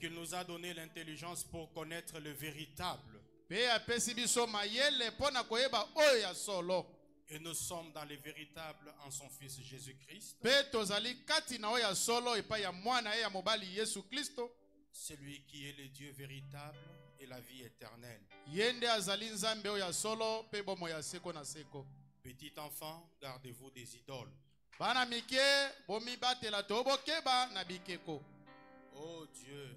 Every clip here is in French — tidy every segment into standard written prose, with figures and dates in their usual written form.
qu'il nous a donné l'intelligence pour connaître le véritable. Et nous sommes dans le véritable en son Fils Jésus-Christ. Celui qui est le Dieu véritable et la vie éternelle. Petit enfant, gardez-vous des idoles. Oh Dieu,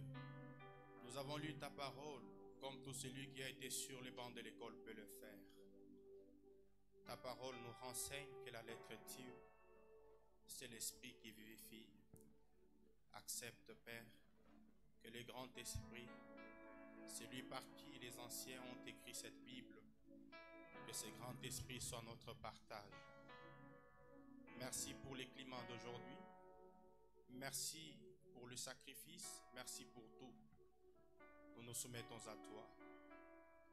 nous avons lu ta parole comme tout celui qui a été sur les bancs de l'école peut le faire. Ta parole nous renseigne que la lettre tue, c'est l'esprit qui vivifie. Accepte, Père, que le grand esprit, celui par qui les anciens ont écrit cette Bible, que ce grand esprit soit notre partage. Merci pour les climats d'aujourd'hui. Merci pour le sacrifice. Merci pour tout. Nous nous soumettons à toi.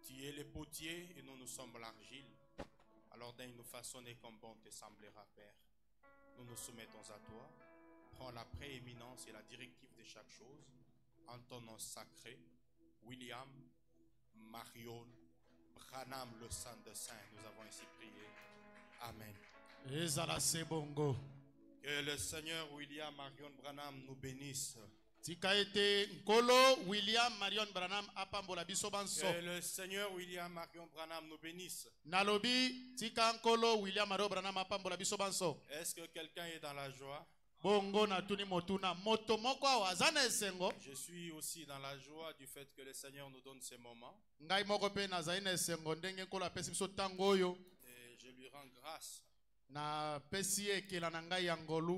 Tu es le potier et nous sommes l'argile. Alors daigne nous façonner comme bon te semblera, Père. Nous nous soumettons à toi. Prends la prééminence et la directive de chaque chose. En ton nom sacré, William, Marion, Branham, le Saint de Saint, nous avons ainsi prié. Amen. Que le Seigneur William Marion Branham nous bénisse. Que le Seigneur William Marion Branham nous bénisse. Est-ce que quelqu'un est dans la joie? Je suis aussi dans la joie du fait que le Seigneur nous donne ces moments. Et je lui rends grâce.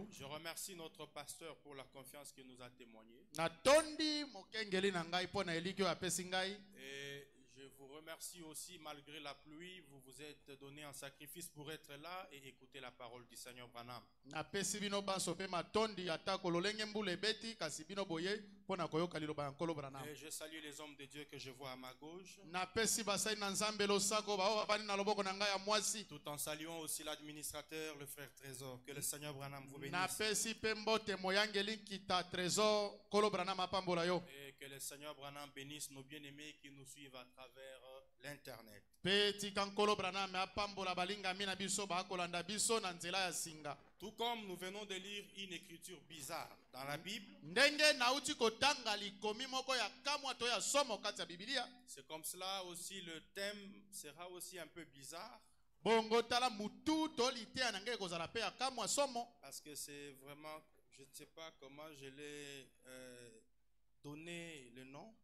Je remercie notre pasteur pour la confiance qu'il nous a témoignée. Et je vous remercie aussi, malgré la pluie, vous vous êtes donné un sacrifice pour être là et écouter la parole du Seigneur Branham. Et je salue les hommes de Dieu que je vois à ma gauche. Tout en saluant aussi l'administrateur, le frère Trésor. Que le Seigneur Branham vous bénisse. Et que le Seigneur Branham bénisse nos bien-aimés qui nous suivent à travers l'internet. Tout comme nous venons de lire une écriture bizarre dans la Bible, c'est comme cela aussi le thème sera aussi un peu bizarre. Parce que c'est vraiment, je ne sais pas comment je l'ai donné le nom.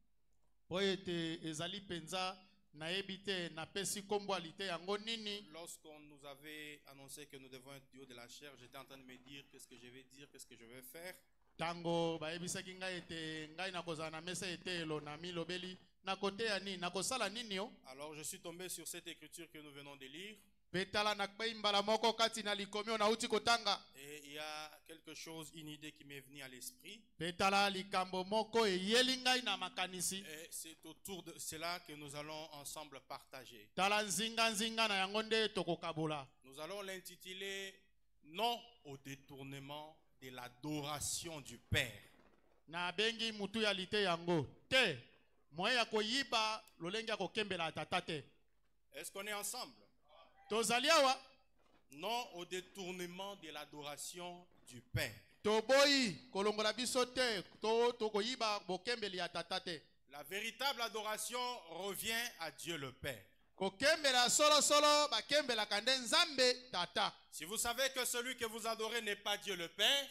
Lorsqu'on nous avait annoncé que nous devons être du haut de la chair, j'étais en train de me dire qu'est-ce que je vais dire, qu'est-ce que je vais faire. Alors je suis tombé sur cette écriture que nous venons de lire. Et il y a quelque chose, une idée qui m'est venue à l'esprit. Et c'est autour de cela que nous allons ensemble partager. Nous allons l'intituler « Non au détournement de l'adoration du Père ». Est-ce qu'on est ensemble? Non au détournement de l'adoration du Père. La véritable adoration revient à Dieu le Père. Si vous savez que celui que vous adorez n'est pas Dieu le Père,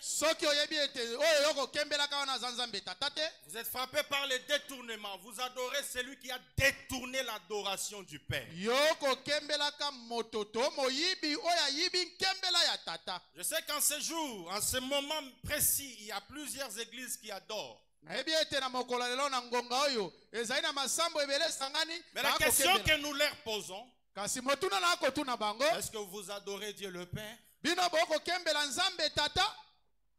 vous êtes frappé par les détournements. Vous adorez celui qui a détourné l'adoration du Père. Je sais qu'en ce jour, en ce moment précis, il y a plusieurs églises qui adorent. Mais la question que nous leur posons, est-ce que vous adorez Dieu le Père?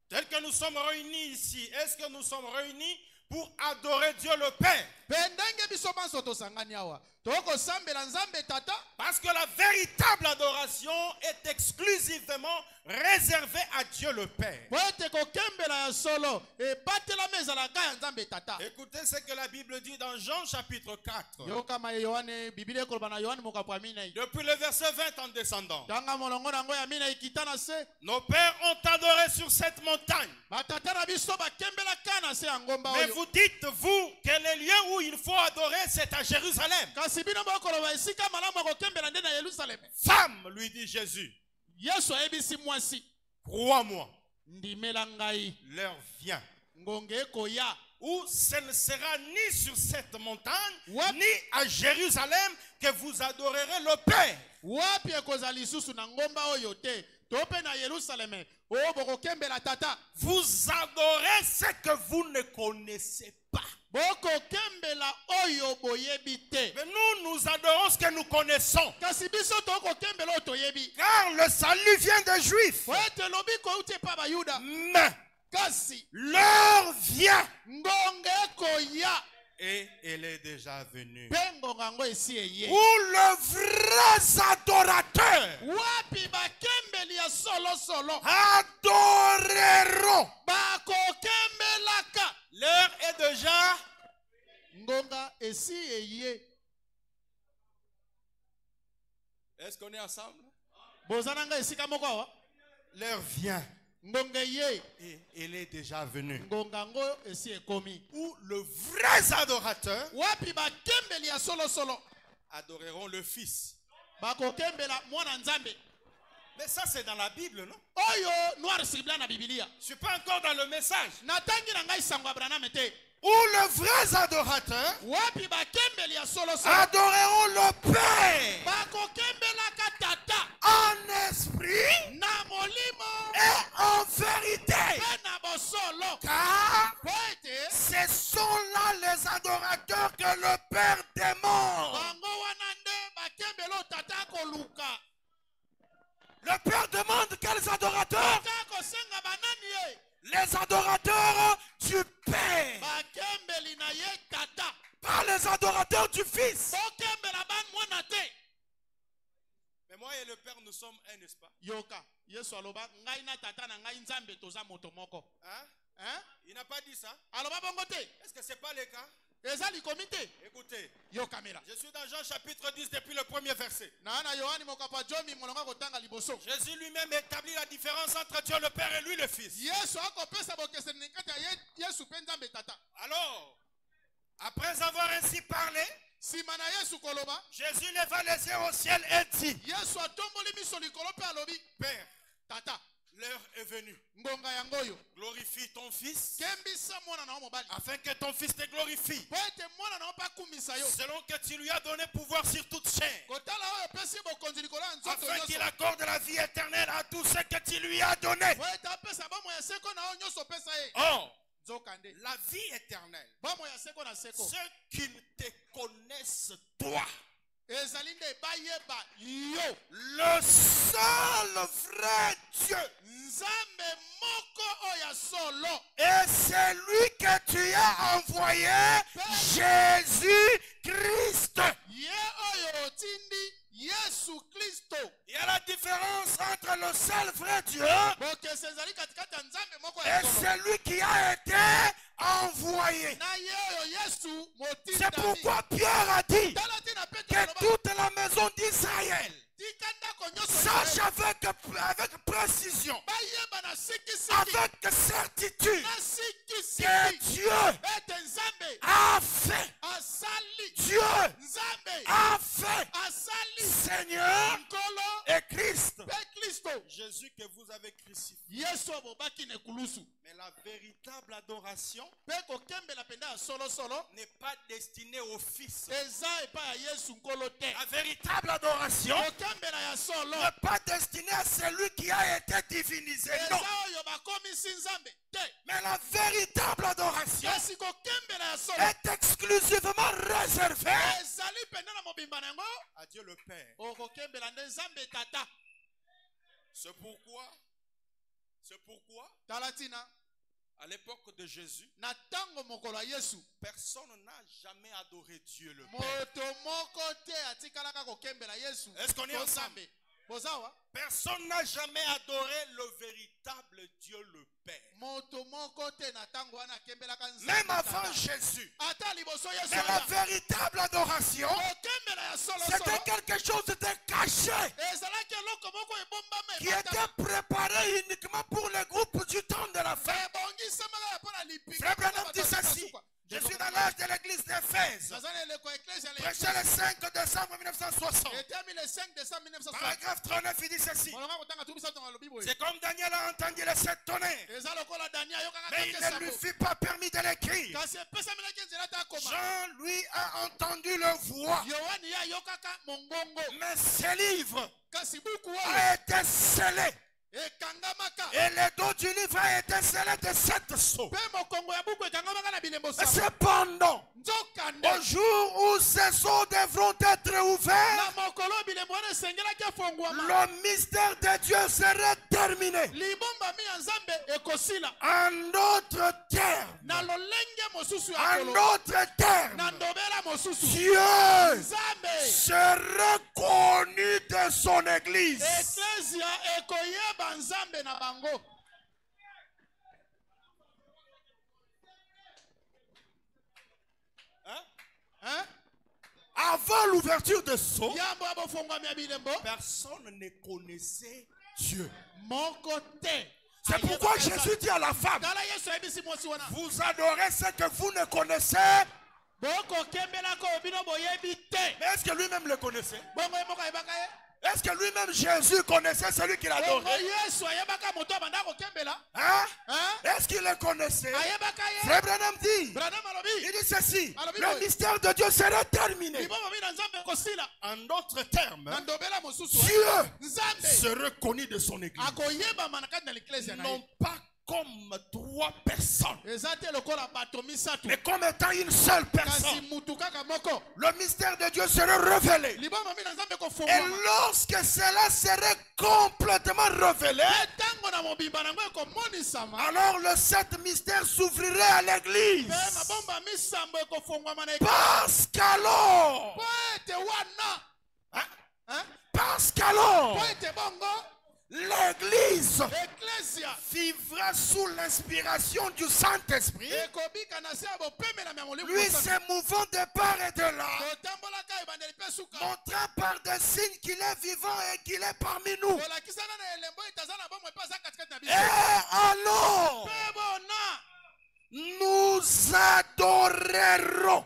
Tel que nous sommes réunis ici, est-ce que nous sommes réunis pour adorer Dieu le Père. Parce que la véritable adoration est exclusivement réservée à Dieu le Père. Écoutez ce que la Bible dit dans Jean chapitre 4. Depuis le verset 20 en descendant. Nos pères ont adoré sur cette montagne. Mais vous dites, vous, que le lieu où il faut adorer, c'est à Jérusalem. Femme, lui dit Jésus, crois-moi, l'heure vient où ce ne sera ni sur cette montagne, ni à Jérusalem que vous adorerez le Père. Vous adorez ce que vous ne connaissez pas. Mais nous adorons ce que nous connaissons. Car le salut vient des Juifs. Mais l'heure vient. Et elle est déjà venue. Où le vrai adorateur adoreront. L'heure est déjà. Est-ce qu'on est ensemble? L'heure vient. Et elle est déjà venue. Où le vrai adorateur adoreront le Fils. Mais ça c'est dans la Bible, non? Je ne suis pas encore dans le message. Où le vrai adorateur adoreront le Père en esprit et en vérité. Car ce sont là les adorateurs que le Père demande. Le Père demande quels adorateurs? Les adorateurs du Père. Pas les adorateurs du Fils. Mais moi et le Père, nous sommes un, n'est-ce pas? Hein? Il n'a pas dit ça. Est-ce que ce n'est pas le cas? Écoutez, je suis dans Jean chapitre 10 depuis le premier verset. Jésus lui-même établit la différence entre Dieu le Père et lui le Fils. Alors, après avoir ainsi parlé, Jésus leva les yeux au ciel et dit, Père, l'heure est venue. Glorifie ton Fils afin que ton Fils te glorifie. Selon que tu lui as donné pouvoir sur toute chair. Afin qu'il accorde la vie éternelle à tous ceux que tu lui as donné. Or, la vie éternelle, ceux qui te connaissent toi, le seul vrai Dieu, et c'est lui que tu as envoyé, Jésus-Christ. Il y a la différence entre le seul vrai Dieu et celui qui a été envoyé. C'est pourquoi Pierre a dit que toute la maison d'Israël sache avec précision, avec certitude, que Dieu a fait. Dieu a fait Seigneur et Christ. Jésus que vous avez crucifié. Mais la véritable adoration n'est pas destinée au Fils. La véritable adoration n'est pas destinée à celui qui a été divinisé. Non. Mais la véritable adoration est exclusivement réservée à Dieu le Père. C'est pourquoi À l'époque de Jésus, na tango mokolo ya Yesu personne n'a jamais adoré Dieu le Père. moto moko te atikalaka kokembela Yesu. Est-ce qu'on est ensemble? Bozawa Personne n'a jamais adoré le véritable Dieu le Père. moto moko te na tango wana kembelaka Nzambe. Même avant Jésus. Ata liboso Yesu. Mais la véritable adoration, kokembela ya solo c'était solo quelque chose de caché, ezalaki eloko moko ebombama qui était préparé uniquement pour les groupes du temps de la fin. ebongisamaka ya mpona lipika. Frère Branham dit ceci. Je suis dans l'âge de l'église d'Éphèse. Prêché le 5 décembre 1960. Paragraphe 39, il dit ceci. C'est comme Daniel a entendu les 7 tonnerres. Mais il ne lui fut pas permis de l'écrire. Jean, lui, a entendu leur voix. Mais ce livre a été scellé. Et le dos du livre a été scellé de 7 sceaux. Cependant, au jour où ces sceaux devront être ouverts, le mystère de Dieu serait terminé. En d'autres termes, Dieu serait connu de son église. Avant l'ouverture de sceaux, personne ne connaissait Dieu. C'est pourquoi Jésus dit à la femme, vous adorez ce que vous ne connaissez. Mais est-ce que lui-même le connaissait? Est-ce que lui-même Jésus connaissait celui qu'il adorait? Hein? Est-ce qu'il le connaissait? Frère Branham dit, il dit ceci, le mystère de Dieu serait terminé. En d'autres termes, Dieu se reconnaît de son église. Non pas comme 3 personnes, mais comme étant une seule personne. Le mystère de Dieu serait révélé. Et lorsque cela serait complètement révélé, alors le 7 mystères s'ouvrirait à l'église. Parce qu'alors, l'église vivra sous l'inspiration du Saint-Esprit, lui se mouvant de part et de là, montrant par des signes qu'il est vivant et qu'il est parmi nous. Et alors, nous adorerons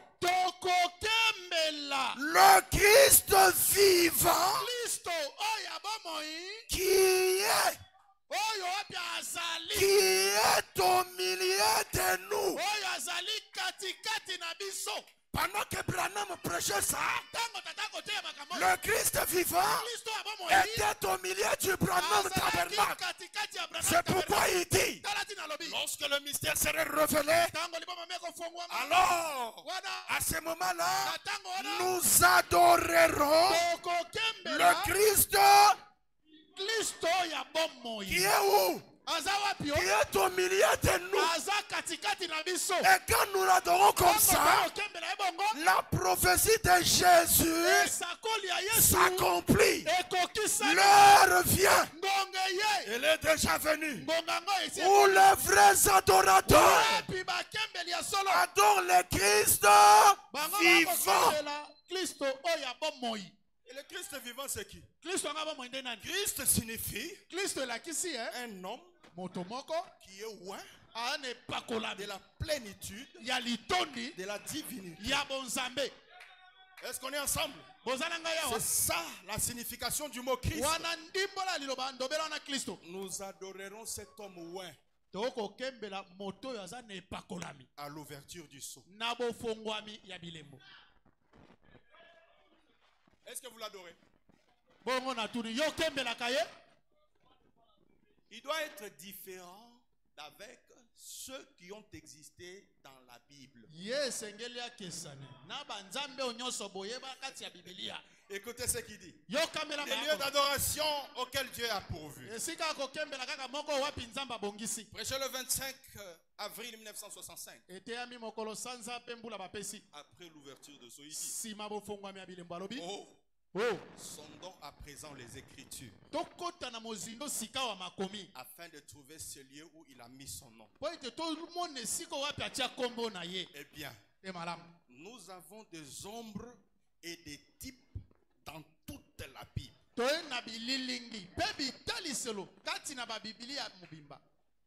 le Christ vivant qui est au milieu de nous. Pendant que Branham prêchait ça, le Christ vivant était au milieu du Branham tabernacle. C'est pourquoi il dit, lorsque le mystère serait révélé, alors, à ce moment-là, nous adorerons le Christ qui est où? Qui est au milieu de nous. Et quand nous l'adorons comme ça, la prophétie de Jésus s'accomplit. L'heure vient. Elle est déjà venue. Où les vrais adorateurs adorent le Christ vivant. Et le Christ vivant, c'est qui? Christ signifie un homme qui est loin de la plénitude de la divinité. Est-ce qu'on est ensemble? C'est ça la signification du mot Christ. Nous adorerons cet homme loin à l'ouverture du sceau. Est-ce que vous l'adorez? Il doit être différent d'avec ceux qui ont existé dans la Bible. Écoutez ce qu'il dit. Les lieux d'adoration auxquels Dieu a pourvu. Prêché le 25 Avril 1965. eteyami mokolo sanza mpe mbula bapesi Après l'ouverture de Soïdi. nsima bofongwami ya bilembo alobi Oh, o sondons à présent les Écritures tokɔta na mozindo sika wa makomi afin de trouver ce lieu où il a mis son nom. mpo ete tomona esika wapi atia nkombo na ye Eh bien, e malamu nous avons des ombres et des types dans toute la Bible. toye na bililingi mpe bitaliselo kati na babibilia mobimba.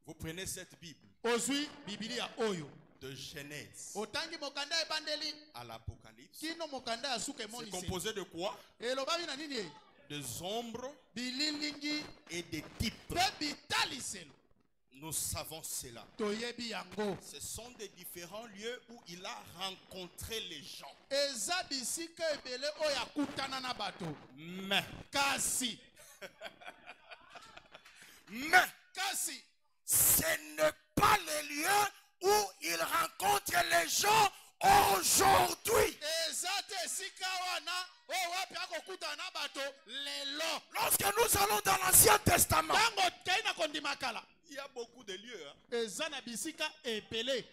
Vous prenez cette Bible ozwi bibilia oyo de Genèse otangi mokanda ebandeli à l'Apocalypse. kino mokanda ya suka C'est emonisi composé de quoi? elobami na nini ye Des ombres bililingi et des types. mpe bitaliselo Nous savons cela. toyebi yango Ce sont des différents lieux où il a rencontré les gens. eza bisika ebele oyo akutana na bato Mais kasi ce n'est pas le lieu où il rencontre les gens aujourd'hui. eza te esika wana oyo wapi akokutana na bato lelo Lorsque nous allons dans l'Ancien Testament, ntango kei na kondima kala il y a beaucoup de lieux. Hein. eza na bisika ebele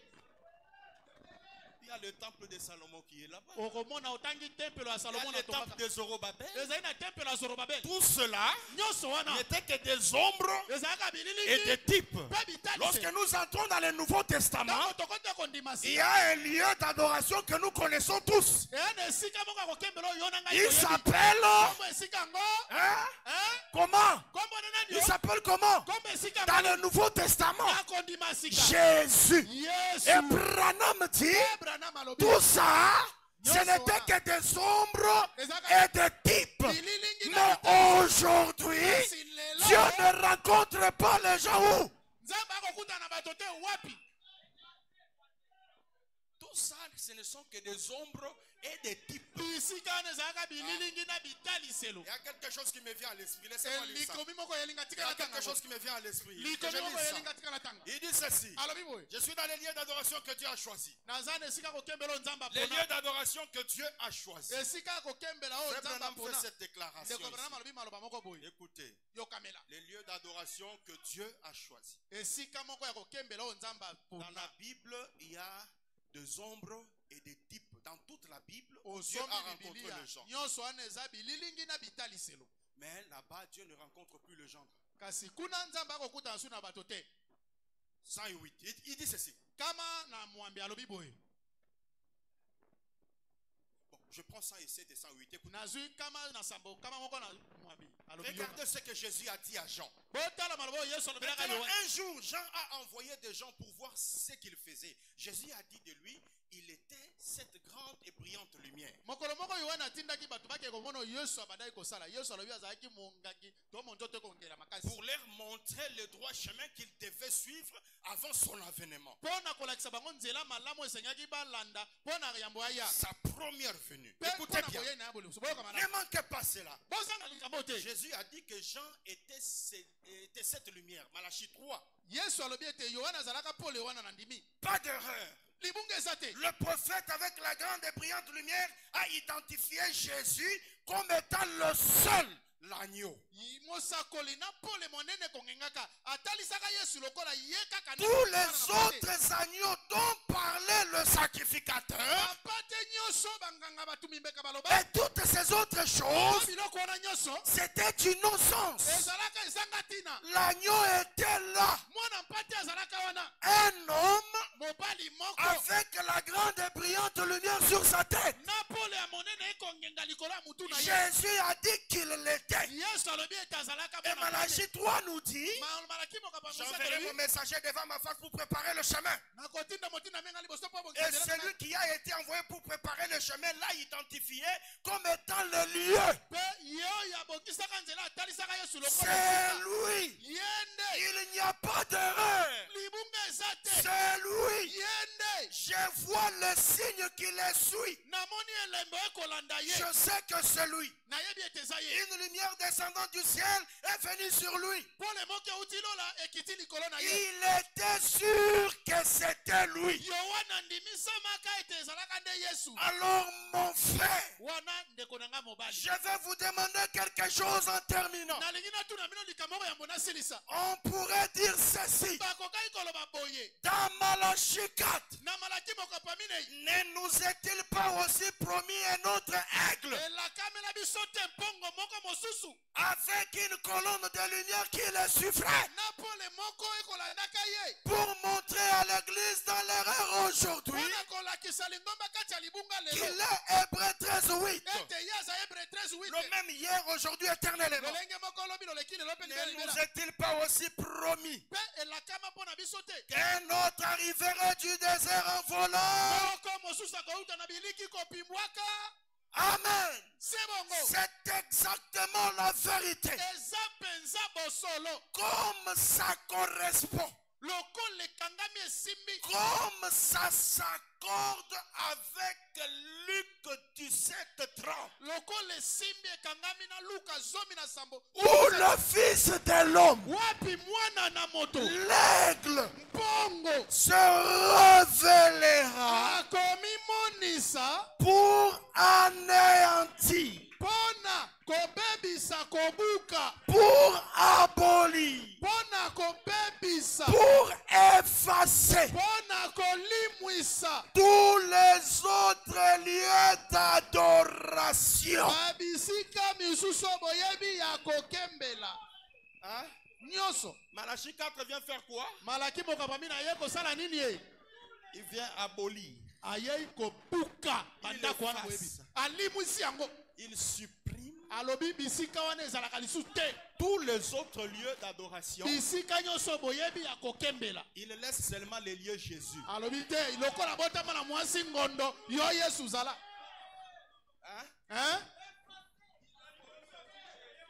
Il y a le temple de Salomon qui est là-bas. okomona otangi tempelo ya Il y salomo a na le temple tongaka de Zorobabel. ezali na tempelo ya zorobabeli Tout cela nyonso wana n'était que des ombres ezalaka et bililingi des types. mpe bitalise lorsque nous entrons dans le Nouveau Testament, ntango tokota kondima il si y a un lieu d'adoration que nous connaissons tous. eya na esika moko ya kokembela oyo yo na ngai Il toyebi. s'appelle... Kombo esika yango Hein? hein? Comment? kombo na nani Il yo? s'appelle comment? kombo esika Dans yango le Nouveau Testament, ya kondima sika Jésus. yesu Et Branham dit, Abraham alobi tout ça, ce n'était que des ombres et des types. bililingi na Mais aujourd'hui, kasi lelo Dieu ne rencontre pas les gens où? nzambe akokutana na bato te wapi Tout ça, ce ne sont que des ombres et des types. bisika wana ezalaka bililingi na bitaliselo Il y a quelque chose qui me vient à l'esprit. Laissez-moi lire ça. likomi moko yelinga Il y tika a na quelque tanga chose qui me vient à l'esprit. Que likomi je moko lis ça. yelinga tika na tanga Il dit ceci. alobi boye Je suis dans les lieux d'adoration que Dieu a choisis. naza na esika kokembela oyo nzambe Les apona lieux d'adoration que Dieu a choisis. esika ya kokembela oyo Frère nzambe Branham apona fait cette déclaration. ndeko branham ici. alobi maloba moko boye Écoutez, yokamela les lieux d'adoration que Dieu a choisis. esika moko ya kokembela oyo nzambe Dans apona la Bible, il y a des ombres et des types. Dans toute la Bible, Dieu a osomi rencontré bibilia les gens. nyonso wana eza bililingi na bitaliselo Mais là-bas, Dieu ne rencontre plus les gens. kasi kuna nzambe akokutana su na bato te 108. Il dit ceci. kama na mwambi alobi boye Bon, je prends 107 et 108. Écoutez. nazwi kama na sambo kama moko na mwambi alobi yoka Regardez ce que Jésus a dit à Jean. botala maloba oyo yesu alobelaka Maintenant, yo un jour, Jean a envoyé des gens pour voir ce qu'il faisait. Jésus a dit de lui, il était cette grande et brillante lumière. mokolo moko yohana atindaki bato bakee komona oyo yesu abandaki kosala yesu alobi azalaki mongaki to monzo te kongela makasi Pour leur montrer le droit chemin qu'ils devaient suivre avant son avènement. mpo na kolakisa bango nzela malamu esengaki balanda mpo na yambo aya Sa première venue. mpe mpo Écoutez na bien. koyei na ya bolemso boyoka Ne malamu manquez pas cela. bozanga likambo te Jésus a dit que Jean était cette lumière. Malachie 3. yesu alobi ete yohana azalaka pole wana na ndimi Pas d'erreur. libunga eza te Le prophète avec la grande et brillante lumière a identifié Jésus comme étant le seul, l'agneau. mosakoli na pole monene kongengaka atalisaka yesu lokola ye kaka nde Tous mwana les na mwana te. autres agneaux dont parlait le sacrificateur papa te nyonso banganga batumi mbeka baloba et toutes ces autres choses, biloko wana nyonso c'était une nonsense. ezalaka ezanga ntina L'agneau était là, mwana mpate azalaka wana un homme mobali moko avec la grande et brillante lumière sur sa tête. na pole ya monene ekongenga likolo ya mutu na ye Jésus a dit qu'il l'était. yesu alobi ete azalaka Et Malachie 3 nous dit, malaki j'enverrai mon mokapangusa messager devant ma face pour préparer le chemin. nakotinda motina menga liboso mpo Et celui qui a été envoyé pour préparer le chemin l'a identifié comme étant le lieu. mpe ye oyo abokisaka nzela atalisaka yesu C'est lokola lui. ye nde Il n'y a pas d'erreur. libunga eza te C'est lui. ye nde Je vois le signe qui le suit. namoni elembo ekolanda ye Je sais que c'est lui. nayebi ete eza ye. Une lumière descendant du ciel est venue sur lui. Pole moko euti lola ekiti likolo na ye. Il était sûr que c'était lui. Yohana ndimisamaka ete ezalaka nde Yesu. Alors mon frère, Wana ndeko nanga mobali. je vais vous demander quelque chose en terminant. Nalingi natuna bino likambo ya mbona silisa. On pourrait dire ceci. Bakokai koloba boye. Dans Malachie 4, Na malaki moko pamine. ne nous est-il pas aussi promis un autre aigle Elakamela biso te mpongo moko mosusu. avec une colonne de lumière qui le suivrait Na pole moko ekolandaka ye. pour montrer à l'église dans l'erreur aujourd'hui Wana kolakisa lingomba kati ya libunga qu'il lelo. est Hébreu 13:8. Ete ye aza Hébreu 13:8. Le même hier, aujourd'hui, éternellement. Lolenge moko lobi loleki lelo pe Ne libela. nous est-il pas aussi promis Pe elakama mpona biso te. qu'un autre arriverait du désert en volant? Moko mosusu akouta na biliki kopimwaka. Amen. C'est bongo. C'est exactement la vérité. Eza penza bosolo. Comme ça correspond, Lokole ekangami esimbi. comme ça s'accorde avec Luc 17:30, Lokole esimbi ekangami na Luka 10:sambo. où le Fils de l'homme, Wapi mwana na moto. l'aigle, Bongo. se révélera Akomi monisa. pour anéantir, Pona kobebisa kobuka. pour abolir, Pona kobebisa. pour effacer Pona kolimwisa. tous les autres lieux d'adoration. Babisika misuso boyebi ya kokembela. Hein? Nyoso. Malachie 4 vient faire quoi? Malaki mokapami na ye kosala nini ye? Il vient abolir. Ayei kobuka bandako wana boyebi. efface. Alimwisi yango. Il supprime Alobi bisika wana ezalaka lisusu te. tous les autres lieux d'adoration. Bisika nyonso boyebi ya kokembela. Il laisse seulement les lieux Jésus. Alobi te lokola botama na mwasi ngondo yo Yesu zala. Hein? Hein?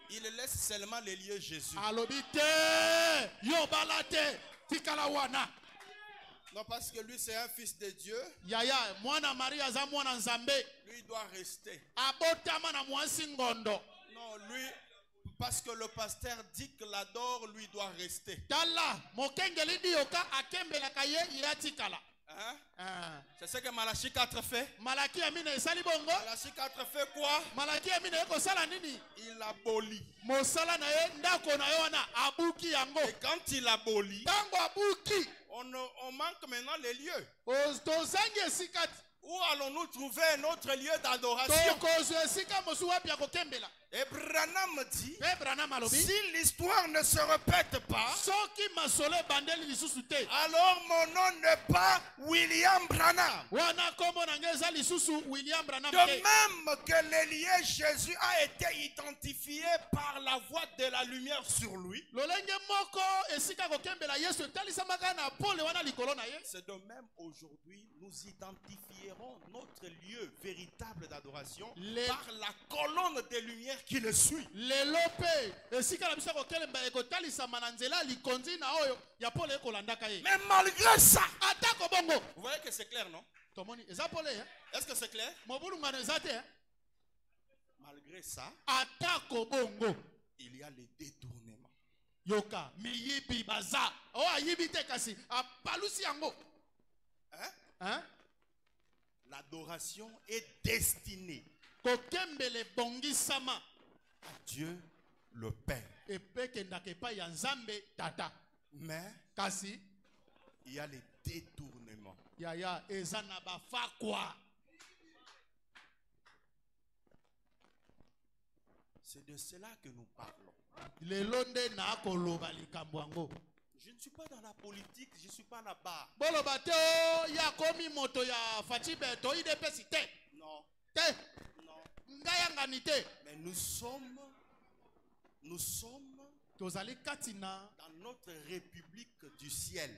Il laisse seulement les lieux Jésus. Alobi te yo balate tikala wana. Non, parce que lui, c'est un fils de Dieu. Yaya mwana Maria za mwana nzambe. Lui, il doit rester. Abotama na mwasi ngondo. Non, lui, parce que le pasteur dit que l'adore, lui doit rester. Tala mokengeli di yoka akembelaka ye yatikala. Hein? Ah. C'est ce que Malachie 4 fait. Malaki amina esali bongo. Malachie 4 fait quoi? Malaki amina eko sala nini? Il abolit. Mosala na ye ndako na yo wana abuki yango. Et quand il abolit, Tango abuki. on manque maintenant les lieux. Tozangi esikati. Où allons-nous trouver un autre lieu d'adoration? Tokozo esika mosu wapi ya kokembela. Et Branham dit, Branham alobi. si l'histoire ne se répète pas, Soki masolo bandeli lisusu te. alors mon nom n'est pas William Branham. Wana kombo na nge eza lisusu William Branham De te. même que le lieu Jésus a été identifié par la voix de la lumière sur lui, Lolenge moko esika kokembela Yesu etalisamaka na pole wana likolo na ye. c'est de même aujourd'hui, nous identifierons notre lieu véritable d'adoration par la colonne de lumière qui le suit. Lelo pe esika na biso kokelemba ekotalisama na nzela likonzi na oyo ya pole ekolandaka ye. Mais malgré ça, Atako bongo. vous voyez que c'est clair, non? Tomoni eza pole hein? Est-ce que c'est clair? Mobulungano eza te hein? Malgré ça, Atako bongo. il y a les détournements. Yoka miyibi baza. O ayibi te kasi apalusi yango. Hein? Hein? L'adoration est destinée Kokembele bongisama. à Dieu le Père. Epeke ndakepa ya nzambe tata. Mais Kasi il y a les détournements. yaya eza na bafakwa. C'est de cela que nous parlons. Lelonde na koloba likambo yango. Je ne suis pas dans la politique, je ne suis pas là-bas. Boloba te o ya komi moto ya Fachibe to idepesi te. Non, Te. non. Ngayangani te. Mais nous sommes Tozali katina dans notre République du ciel.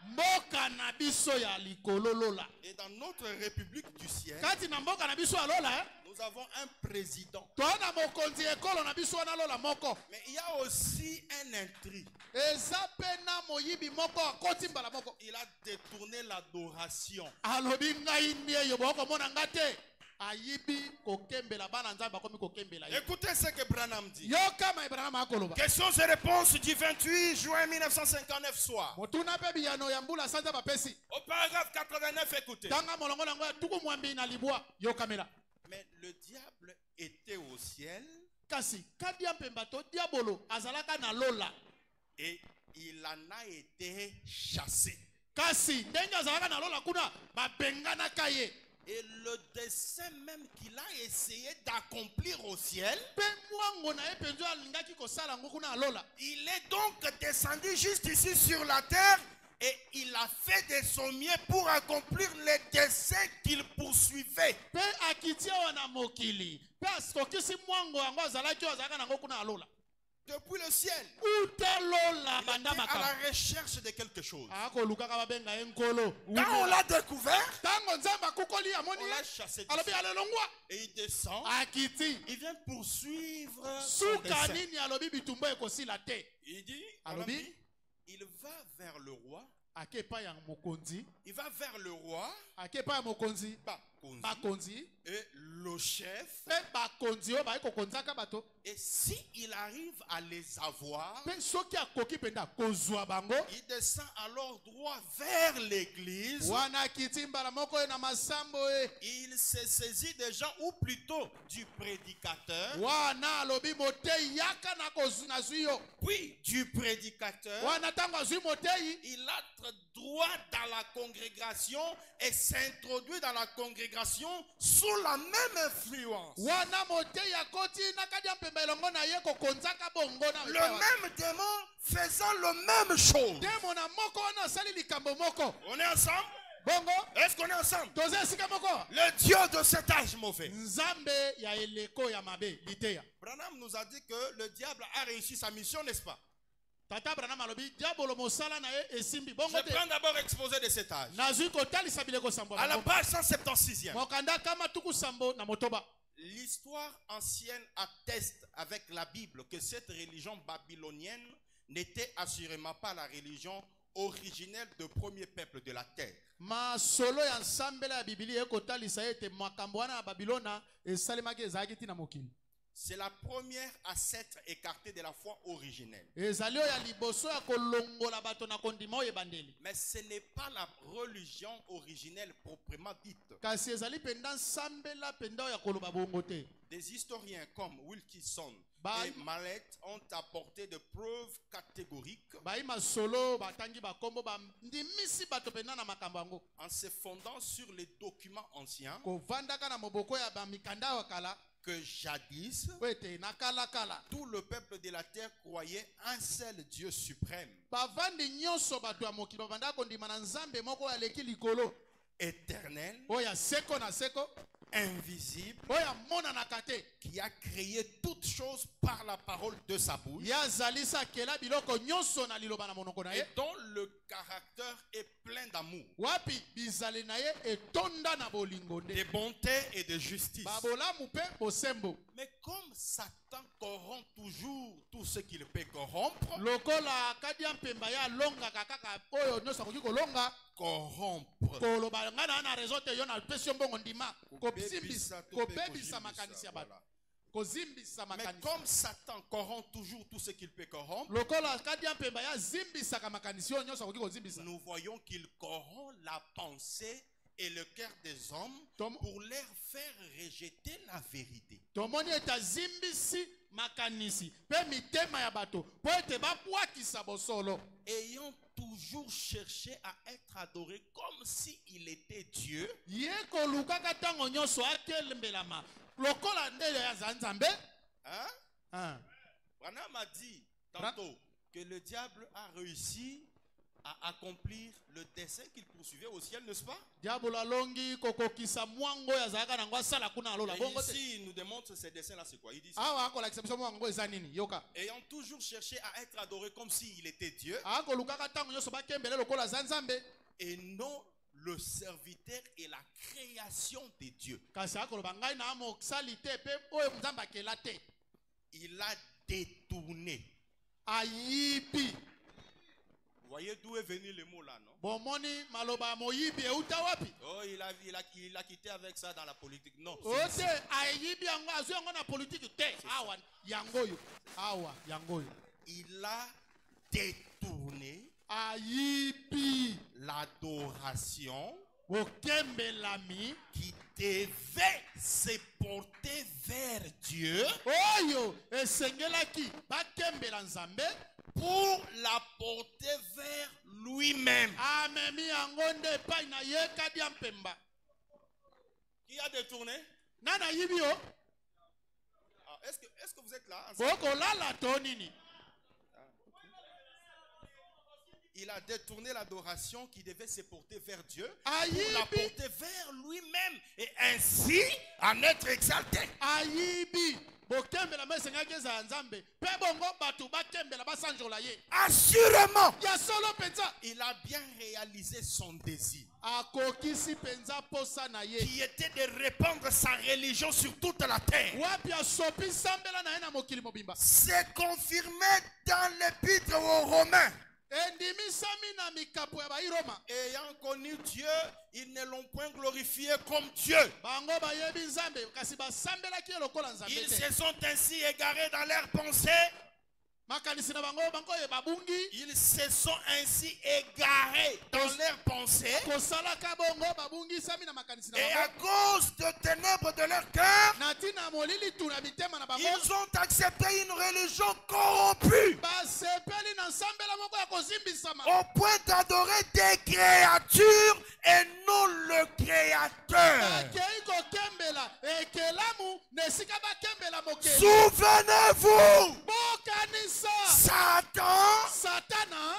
mboka na biso ya likolo lola. Et dans notre République du ciel, Katina mboka na biso ya lola nous avons un président. Toana mokonzi ekolo na biso na lola moko. Mais il y a aussi un intrus. Eza pena moyibi moko akoti mbala moko. Il a détourné l'adoration. Alobi ngai nie yo boko mona ngate. ayibi kokembela bana nzambe bakomi kokembela ye. Écoutez ce que Branham dit. Yoka ma Branham akoloba. Questions et réponses du 28 juin 1959 soir. Motuna pe biyano ya mbula sanza bapesi. Au paragraphe 89, écoutez. Tanga molongo nango ya tuku mwambi na libwa yokamela. Mais le diable était au ciel. Kasi kadia pembato diabolo azalaka na lola. Et il en a été chassé. Kasi ndenge azalaka na lola kuna bapengana kaye. Et le dessein même qu'il a essayé d'accomplir au ciel, il est donc descendu juste ici sur la terre et il a fait de son mieux pour accomplir les desseins qu'il poursuivait. Depuis le ciel, il était à la recherche de quelque chose. Quand on l'a découvert, on l'a chassé du ciel. Et il descend, il vient poursuivre son dessein. Il dit, il va vers le roi. Il va vers le roi. Bakonzi. Et le chef. Et si il arrive à les avoir, il descend alors droit vers l'église. Il se saisit des gens, ou plutôt du prédicateur. Puis du prédicateur, il entre droit dans la congrégation et s'introduit dans la congrégation sous la même influence. Le même démon faisant le même chose. On est ensemble? Est-ce qu'on est ensemble? Le Dieu de cet âge mauvais. Branham nous a dit que le diable a réussi sa mission, n'est-ce pas? Je prends d'abord l'exposé de cet âge. À la page 176e. L'histoire ancienne atteste avec la Bible que cette religion babylonienne n'était assurément pas la religion originelle du premier peuple de la terre. C'est la première à s'être écartée de la foi originelle. Mais ce n'est pas la religion originelle proprement dite. Des historiens comme Wilkinson et Mallet ont apporté des preuves catégoriques en se fondant sur les documents anciens que jadis, tout le peuple de la terre croyait un seul Dieu suprême, éternel, invisible, qui a créé toutes choses par la parole de sa bouche, et dont le caractère est plein d'amour, de bonté et de justice. Mais comme Satan corrompt toujours tout ce qu'il peut corrompre, mais comme Satan corrompt toujours tout ce qu'il peut corrompre, nous voyons qu'il corrompt la pensée et le cœur des hommes pour leur faire rejeter la vérité. Ayant toujours cherché à être adoré comme s'il était Dieu, Branham a dit tantôt que le diable a réussi à accomplir le dessein qu'il poursuivait au ciel, n'est-ce pas? Et ici, il nous démontre ce dessein-là, c'est quoi? Il dit ça. Ayant toujours cherché à être adoré comme s'il était Dieu, et non le serviteur et la création de Dieu. Il a détourné. Vous voyez d'où est venu le mot là, non? Bomoni maloba moyibi euta wapi? Oh, il a quitté avec ça dans la politique. Non. Ote ayibi yango azu yango na politique te. Awa yangoyo. Awa yangoyo. Il a détourné ayibi l'adoration okembelami qui devait se porter vers Dieu. Oyo esengelaki bakembela nzambe pour la porter vers lui-même. Amemi angonde pa na yeka dia mpemba. Qui a détourné? Nana yibio. Est-ce que vous êtes là? Boko lala tonini. Il a détourné l'adoration qui devait se porter vers Dieu Ayibi. pour la porter vers lui-même et ainsi en être exalté. Ayibi. Bokembela mesengaki za nzambe. Pe bongo batu bakembela basanjola ye. Assurément. Ya solo penza. Il a bien réalisé son désir. Akokisi penza posa na ye. Qui était de répandre sa religion sur toute la terre. Wapi asopi sambela na ye na mokili mobimba. C'est confirmé dans l'épître aux Romains. Ayant connu Dieu, ils ne l'ont point glorifié comme Dieu. Ils se sont ainsi égarés dans leurs pensées. Ils se sont ainsi égarés dans leurs pensées. Et à cause des ténèbres de leur cœur, ils ont accepté une religion corrompue au point d'adorer des créatures et non le Créateur. Souvenez-vous, Satan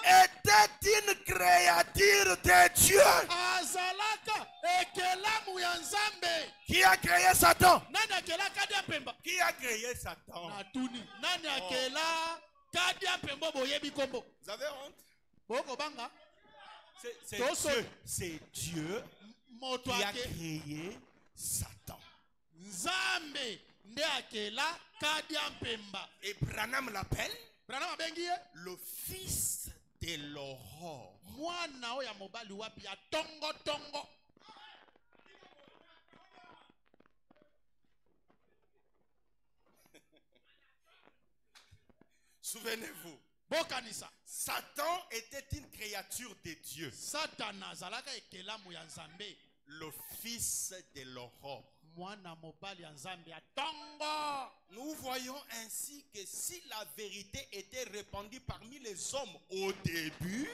était une créature de Dieu. Qui a créé Satan? Qui a créé Satan? Vous avez honte? C'est Dieu qui a créé Satan. Et Branham l'appelle le fils de l'aurore. Souvenez-vous, Satan était une créature de Dieu, le fils de l'aurore. Nous voyons ainsi que si la vérité était répandue parmi les hommes au début,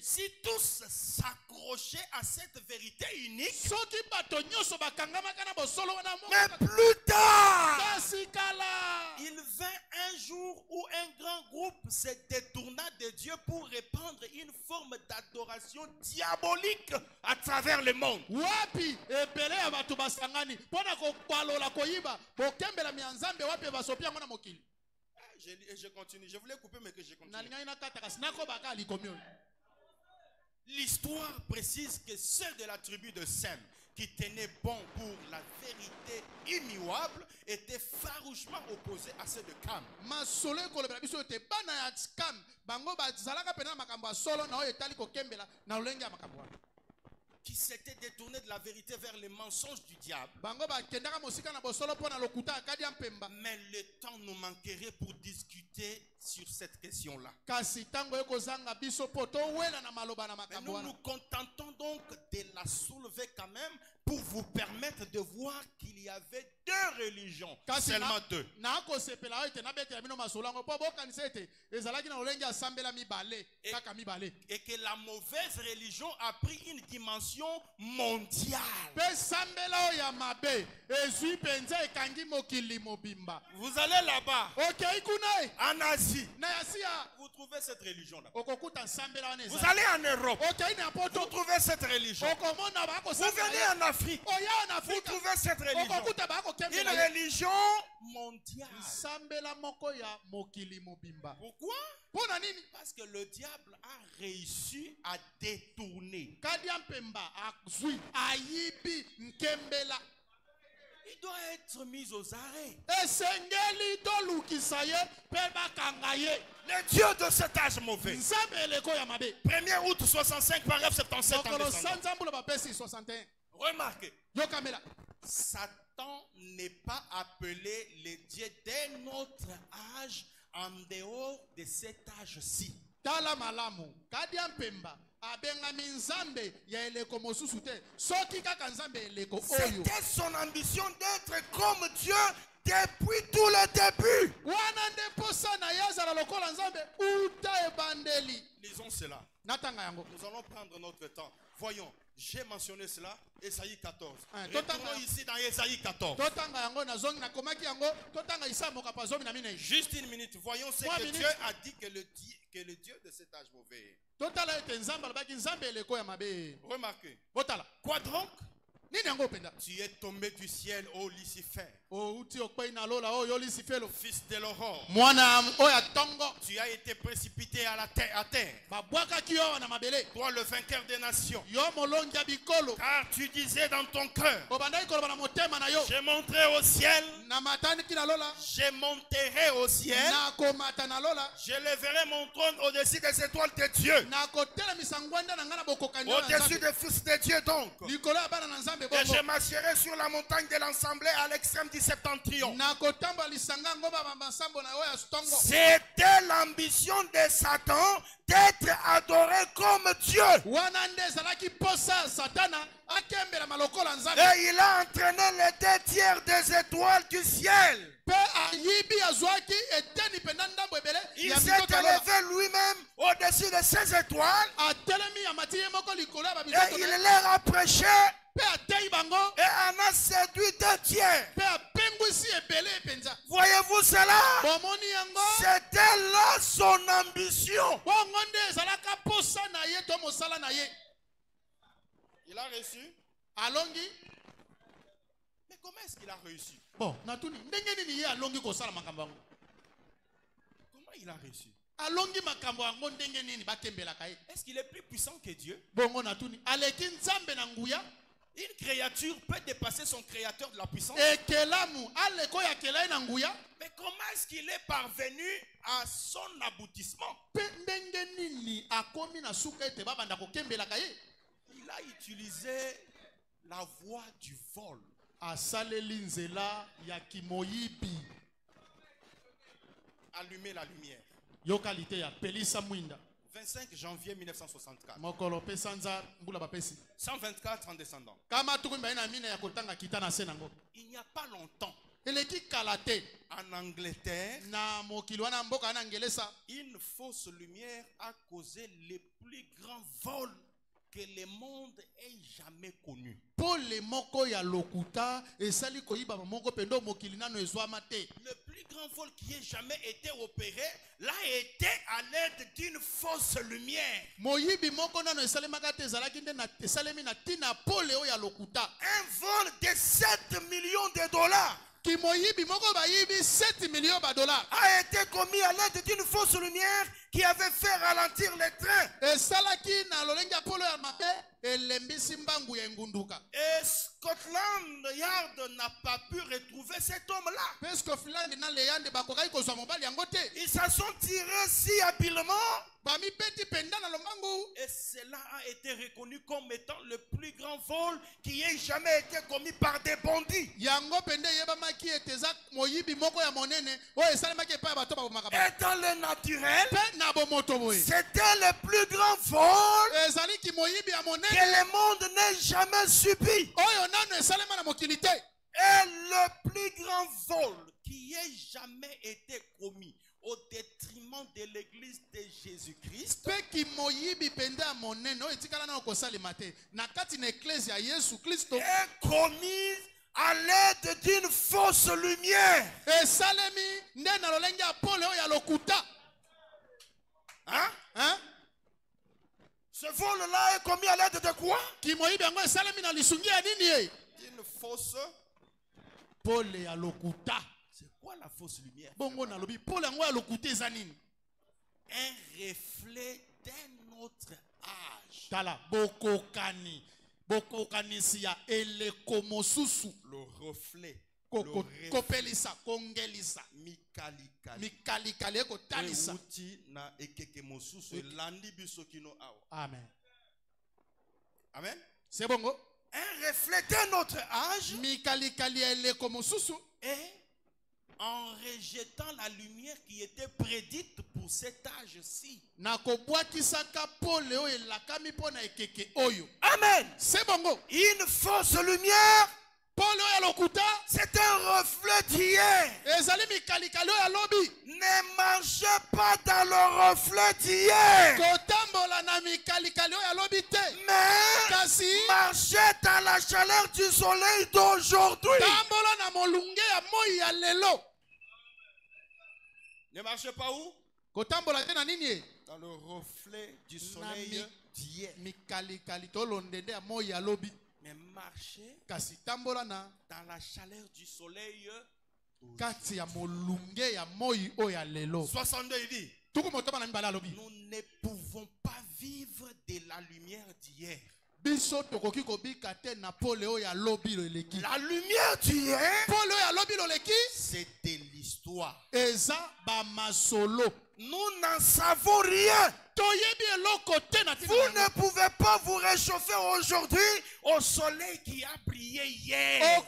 si tous s'accrochaient à cette vérité unique, mais plus tard, il vint un jour où un grand groupe se détourna de Dieu pour répandre une forme d'adoration diabolique à travers le monde. Je continue. Je voulais couper, mais que je continue. L'histoire précise que ceux de la tribu de Sem qui tenaient bon pour la vérité immuable étaient farouchement opposés à ceux de Cam. Qui s'étaient détournés de la vérité vers les mensonges du diable. Mais le temps nous manquerait pour discuter sur cette question-là. Nous nous contentons donc de la soulever quand même pour vous permettre de voir qu'il y avait deux religions, seulement deux. Et que la mauvaise religion a pris une dimension mondiale. Vous allez là-bas, en Asie, vous trouvez cette religion-là. Vous allez en Europe, vous trouvez cette religion. Vous venez en Afrique, vous trouvez cette religion. Une religion mondiale. Pourquoi? Parce que le diable a réussi à détourner. il doit être mis aux arrêts. Le Dieu de cet âge mauvais. 1er août 65, paragraphe 77. Remarquez. Satan n'est pas appelé le Dieu d'un autre âge en dehors de cet âge-ci. C'était son ambition d'être comme Dieu depuis tout le début. Lisons cela. Nous allons prendre notre temps. Voyons, j'ai mentionné cela, Ésaïe 14. Retournons ici dans Ésaïe 14. Juste une minute, voyons ce que Dieu a dit que le Dieu de cet âge mauvais. Remarquez. Quoi donc? Tu es tombé du ciel, ô Lucifer, fils de l'aurore. Tu as été précipité à terre. Toi, le vainqueur des nations. Car tu disais dans ton cœur, je monterai au ciel, je monterai au ciel, je lèverai mon trône au-dessus des étoiles de Dieu, au-dessus des fils de Dieu donc. Et je marcherai sur la montagne de l'Assemblée à l'extrême du septentrion. C'était l'ambition de Satan d'être adoré comme Dieu. Et il a entraîné les 2 tiers des étoiles du ciel. Il s'est élevé lui-même au-dessus de ces étoiles. Et il leur a prêché. Et en a séduit 2 tiers. Voyez-vous cela? C'était là son ambition. Il a reçu. Mais comment est-ce qu'il a réussi? Comment il a réussi? Est-ce qu'il est plus puissant que Dieu? Une créature peut dépasser son créateur de la puissance. Mais comment est-ce qu'il est parvenu à son aboutissement? Il a utilisé la voie du vol. Allumer la lumière. 25 janvier 1964. 124 en descendant. Il n'y a pas longtemps, en Angleterre, une fausse lumière a causé le plus grand vol que le monde ait jamais connu. Le plus grand vol qui ait jamais été opéré l'a été à l'aide d'une fausse lumière. Un vol de 7 millions de dollars a été commis à l'aide d'une fausse lumière qui avait fait ralentir les trains. Et Scotland Yard n'a pas pu retrouver cet homme-là. Ils se sont tirés si habilement. Et cela a été reconnu comme étant le plus grand vol qui ait jamais été commis par des bandits. Et dans le naturel, c'était le plus grand vol que le monde n'ait jamais subi. Et le plus grand vol qui ait jamais été commis au détriment de l'église de Jésus-Christ est commis à l'aide d'une fausse lumière. Hein? Ce vol-là est commis à l'aide de quoi? D'une fausse. C'est quoi la fausse lumière? Un reflet d'un autre âge. Le reflet kopelisa kongelisa mikalikali ekotalisa. Amen. Amen. C'est bon go? Un reflet de notre âge. Mikalikali eleko mosusu. Et en rejetant la lumière qui était prédite pour cet âge-ci. Amen. C'est bon go? Une fausse lumière. C'est un reflet d'hier. Ne marchez pas dans le reflet d'hier. Mais marchez dans la chaleur du soleil d'aujourd'hui. Ne marchez pas où? Dans le reflet du soleil d'hier. Mais marchez dans la chaleur du soleil. 62 il dit, nous ne pouvons pas vivre de la lumière d'hier. La lumière d'hier, c'était l'histoire. Nous n'en savons rien. Vous ne pouvez pas vous réchauffer aujourd'hui au soleil qui a brillé hier.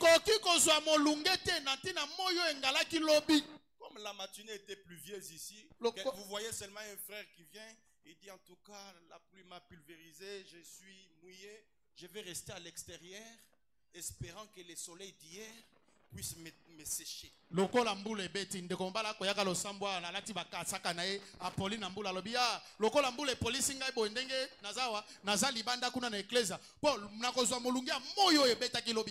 Comme la matinée était pluvieuse ici, vous voyez seulement un frère qui vient. Il dit en tout cas, la pluie m'a pulvérisé, je suis mouillé. Je vais rester à l'extérieur, espérant que le soleil d'hier puisse me sécher.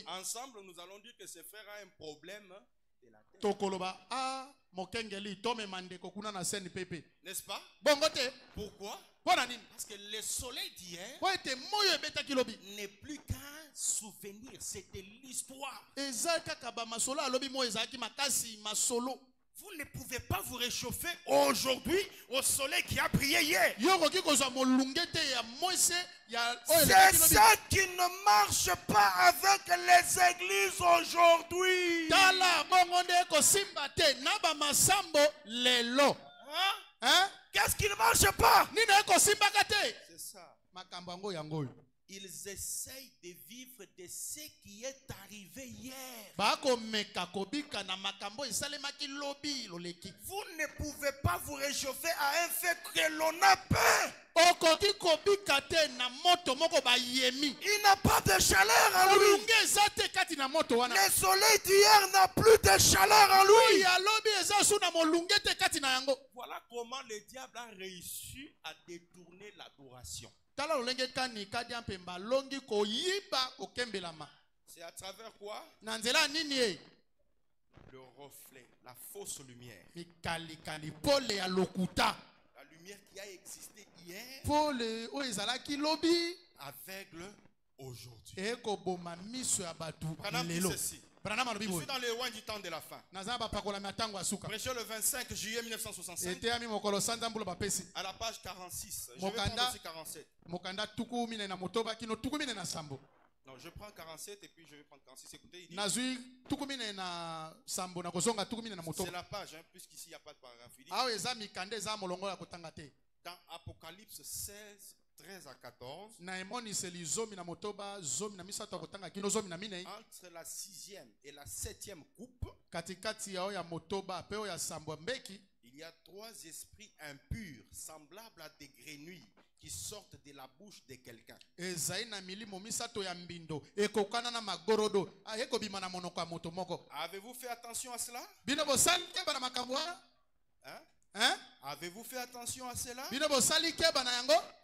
Ensemble, nous allons dire que ce frère a un problème de la tête. N'est-ce pas? Pourquoi? Parce que le soleil d'hier n'est plus qu'un souvenir, c'était l'histoire. Vous ne pouvez pas vous réchauffer aujourd'hui au soleil qui a brillé hier. C'est ça qui ne marche pas avec les églises aujourd'hui. Hein? Qu'est-ce qui ne marche pas? C'est ça. Ils essayent de vivre de ce qui est arrivé hier. Vous ne pouvez pas vous réchauffer à un fait que l'on a peur. Il n'a pas de chaleur en lui. Le soleil d'hier n'a plus de chaleur en lui. Voilà comment le diable a réussi à détourner l'adoration. C'est à travers quoi? Le reflet, la fausse lumière. La lumière qui a existé hier aveugle aujourd'hui. Je suis dans les loin du temps de la fin. Prêché le 25 juillet 1965 à la page 46. Je vais prendre aussi 47. Non, je prends 47 et puis je vais prendre 46. Écoutez, il dit, c'est la page, hein, puisqu'ici il n'y a pas de paragraphe. Il dit, dans Apocalypse 16, 13 à 14, entre la 6e et la 7e coupe, il y a 3 esprits impurs, semblables à des grenouilles, qui sortent de la bouche de quelqu'un. Avez-vous fait attention à cela? Hein? Avez-vous fait attention à cela?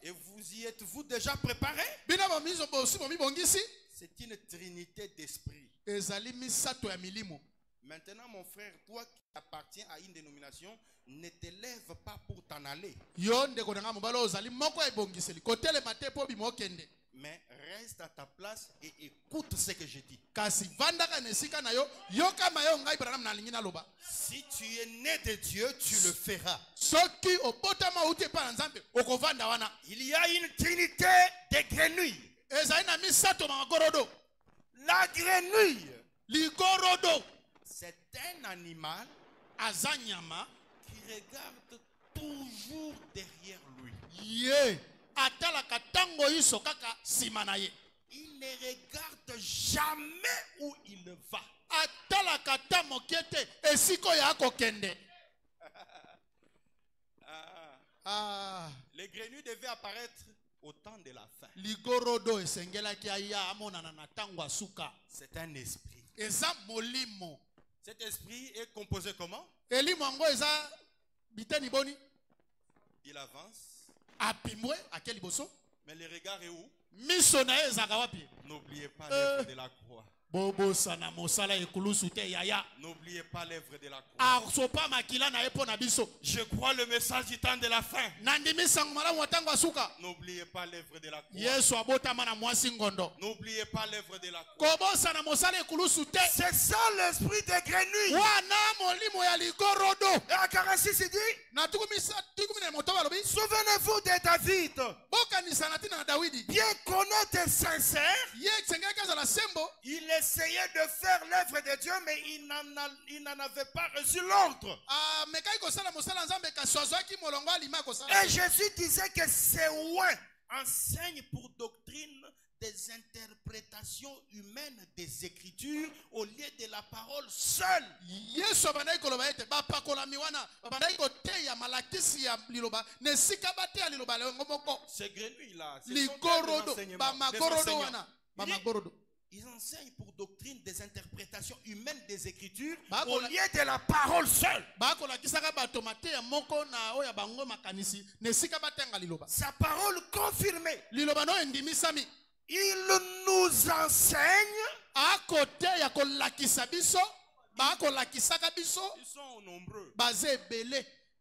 Et vous y êtes-vous déjà préparé? C'est une trinité d'esprits. Maintenant, mon frère, toi qui appartiens à une dénomination, ne te lève pas pour t'en aller. Mais reste à ta place et écoute ce que je dis. Si tu es né de Dieu, tu le feras. Il y a une trinité de grenouilles. La grenouille, C'est un animal azanyama qui regarde toujours derrière lui. Ye atala katango iso kaka simanaye. Il ne regarde jamais où il va. Atala katamo kiete esiko ya kokende. Les grenouilles devaient apparaître au temps de la fin. Ligorodo esengela kiaya amonana na tango asuka. C'est un esprit. Eza molimo. Cet esprit est composé comment? Elimo ngo eza biteni boni. Il avance. Apimwe akeli boso. Mais le regard est où? Miso na ezaka wapi? N'oubliez pas l'œuvre de la croix. Bobo sana mosala ekulusu te yaya. N'oubliez pas l'œuvre de la croix. Arsopa makila na epo na biso. Je crois le message du temps de la fin. Nandimi sangmala watango asuka. N'oubliez pas l'œuvre de la croix. Yesu abota mana mwasi ngondo. N'oubliez pas l'œuvre de la croix. Kobo sana mosala ekulusu te. C'est ça l'esprit des grenouilles. Wana molimo ya ligorodo. Et à 46 il dit, souvenez-vous de David. Bien connaître et sincère. Il essayait de faire l'œuvre de Dieu, mais il n'en avait pas reçu l'ordre. Et Jésus disait que c'est loin. Enseigne pour doctrine des interprétations humaines des Écritures au lieu de la parole seule. Ces grenouilles-là, ils enseignent pour doctrine des interprétations humaines des Écritures au lieu de la parole seule. Sa parole confirmée. Il nous enseigne. Ils sont nombreux.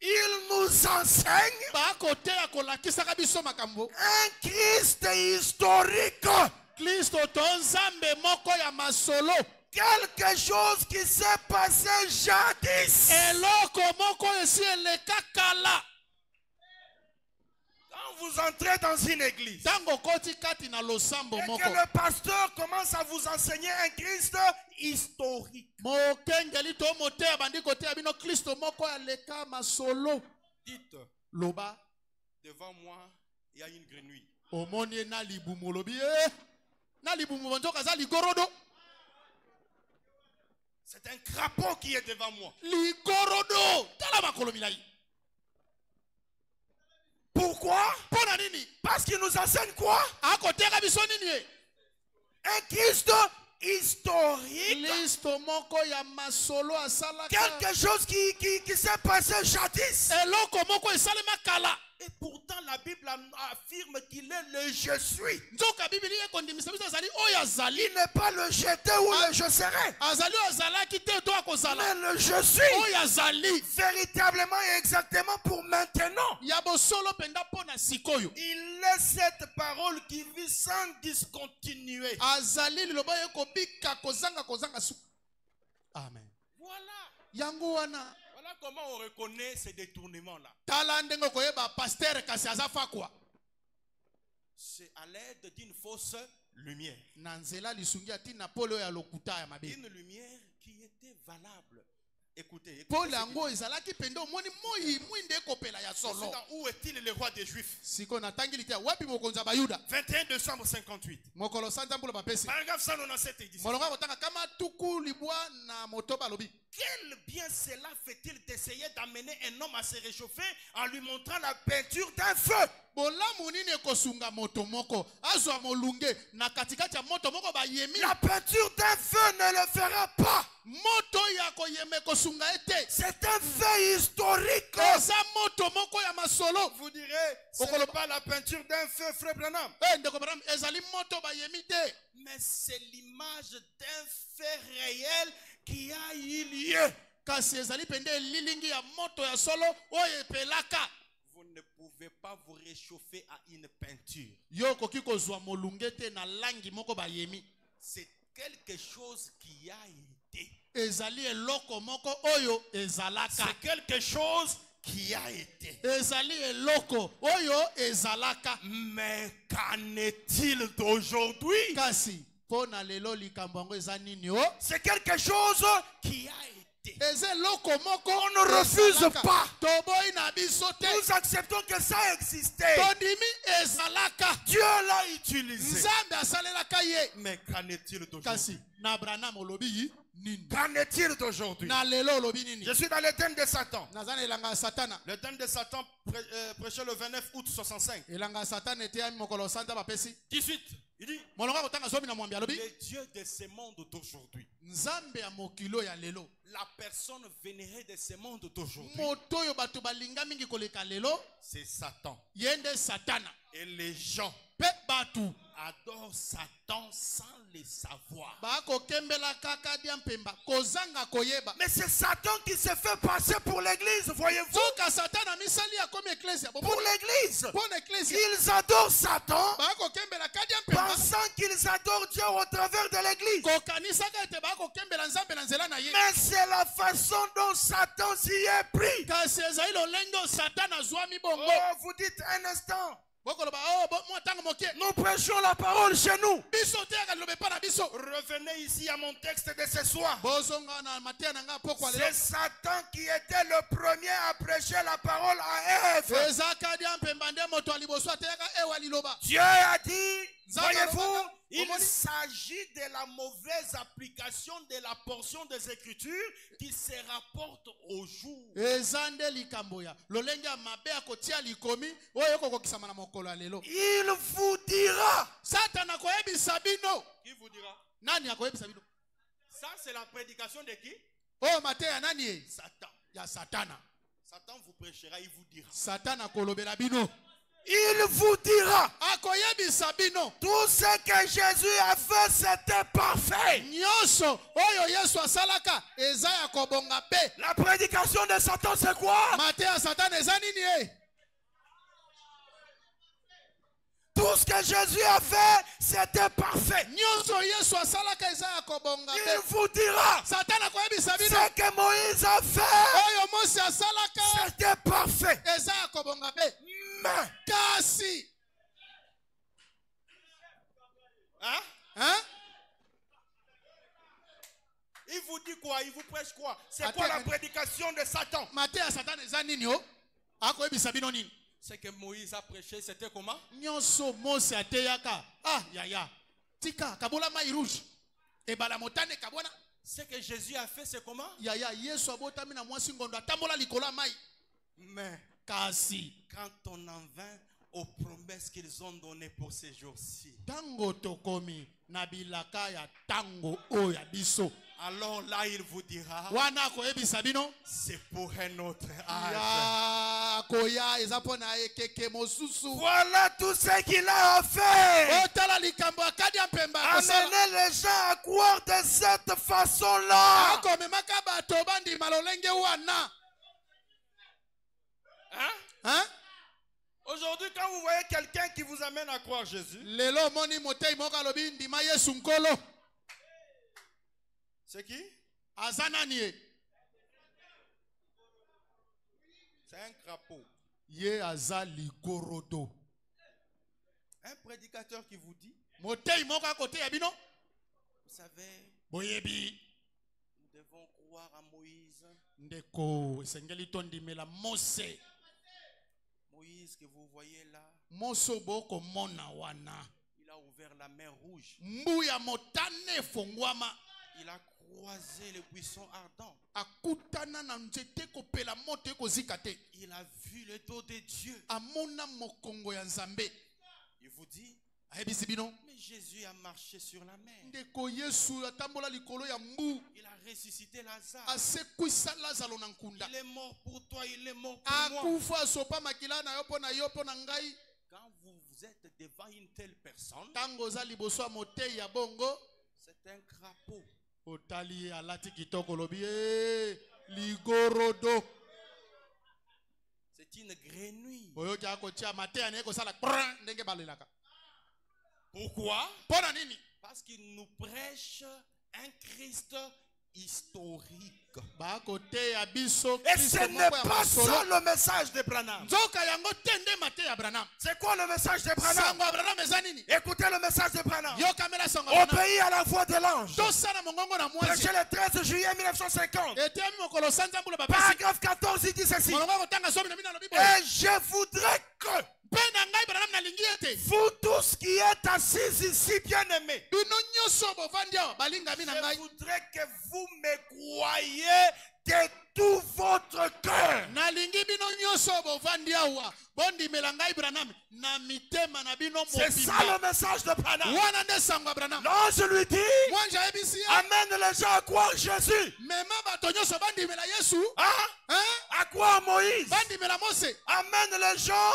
Il nous enseigne un Christ historique. Quelque chose qui s'est passé jadis. Quand vous entrez dans une église et que le pasteur commence à vous enseigner un Christ historique, dites, devant moi il y a une grenouille. C'est un crapaud qui est devant moi. Pourquoi? Parce qu'il nous enseigne quoi? Un Christ historique. Quelque chose qui s'est passé jadis. Et pourtant la Bible affirme qu'il est le je suis. Il n'est pas le j'étais ou le je serai. Mais le je suis véritablement et exactement pour maintenant. Il est cette parole qui vit sans discontinuer. Amen. Voilà comment on reconnaît ces détournements-là. C'est à l'aide d'une fausse lumière. Une lumière qui était valable. Écoutez. Où est-il le roi des Juifs? 21 décembre 58. Paragraphe 197 dit ça. Quel bien cela fait-il d'essayer d'amener un homme à se réchauffer en lui montrant la peinture d'un feu? La peinture d'un feu ne le fera pas. C'est un fait historique. Vous direz, ce n'est pas la peinture d'un feu, frère Branham. Mais c'est l'image d'un fait réel qui a eu lieu. Vous ne pouvez pas vous réchauffer à une peinture. C'est quelque chose qui a été. C'est quelque chose qui a été. Mais qu'en est-il d'aujourd'hui? C'est quelque chose qui a été. On ne refuse pas. Nous acceptons que ça existait. Dieu l'a utilisé. Mais qu'en est-il d'aujourd'hui? Qu'en est-il d'aujourd'hui? Je suis dans l'Éden de Satan. L'Éden de Satan prêchait le 29 août 65. 18. Il dit, le Dieu de ce monde d'aujourd'hui, la personne vénérée de ce monde d'aujourd'hui, c'est Satan. Et les gens adorent Satan sans le savoir. Mais c'est Satan qui se fait passer pour l'église, voyez-vous. Pour l'église, ils adorent Satan, pensant qu'ils adorent Dieu au travers de l'église. Mais c'est la façon dont Satan s'y est pris. Oh, vous dites un instant. Nous prêchons la parole chez nous. Revenez ici à mon texte de ce soir. C'est Satan qui était le premier à prêcher la parole à Ève. Dieu a dit, voyez-vous, il s'agit de la mauvaise application de la portion des Écritures qui se rapporte au jour. Il vous dira. Qui vous dira? Ça, c'est la prédication de qui? Satan. Satan vous prêchera, il vous dira. Il vous dira. Tout ce que Jésus a fait, c'était parfait. La prédication de Satan, c'est quoi? Tout ce que Jésus a fait, c'était parfait. Il vous dira. Ce que Moïse a fait, c'était parfait. Mais il vous dit quoi? Il vous prêche quoi? C'est quoi la prédication de Satan? Ce que Moïse a prêché, c'était comment? Ce que Jésus a fait, c'est comment? Mais quand on en vint aux promesses qu'ils ont données pour ces jours-ci, alors là il vous dira, c'est pour un autre âge. Voilà tout ce qu'il a fait. Amenez les gens à croire de cette façon-là. Hein? Aujourd'hui, quand vous voyez quelqu'un qui vous amène à croire Jésus, c'est qui? C'est un crapaud. Un prédicateur qui vous dit, vous savez, nous devons croire à Moïse. Moïse que vous voyez là, il a ouvert la mer rouge. Il a croisé le buisson ardent. Il a vu le dos de Dieu. Il vous dit, mais Jésus a marché sur la mer. Il a ressuscité Lazare. Il est mort pour toi, il est mort pour moi. Quand vous êtes devant une telle personne, c'est un crapaud. C'est une grenouille. Pourquoi? Parce qu'il nous prêche un Christ historique. Et ce n'est pas ça le message de Branham. C'est quoi le message de Branham? Écoutez le message de Branham. Au pays à la voix de l'ange. Prêché le 13 juillet 1950. Paragraphe 14, il dit ceci. Et je voudrais que vous tous qui êtes assis ici, bien-aimés, je voudrais que vous me croyiez de tout votre cœur. C'est ça le message de Branham. Non, je lui dis, amène les gens à croire Jésus. Hein? À croire Moïse. Amène les gens.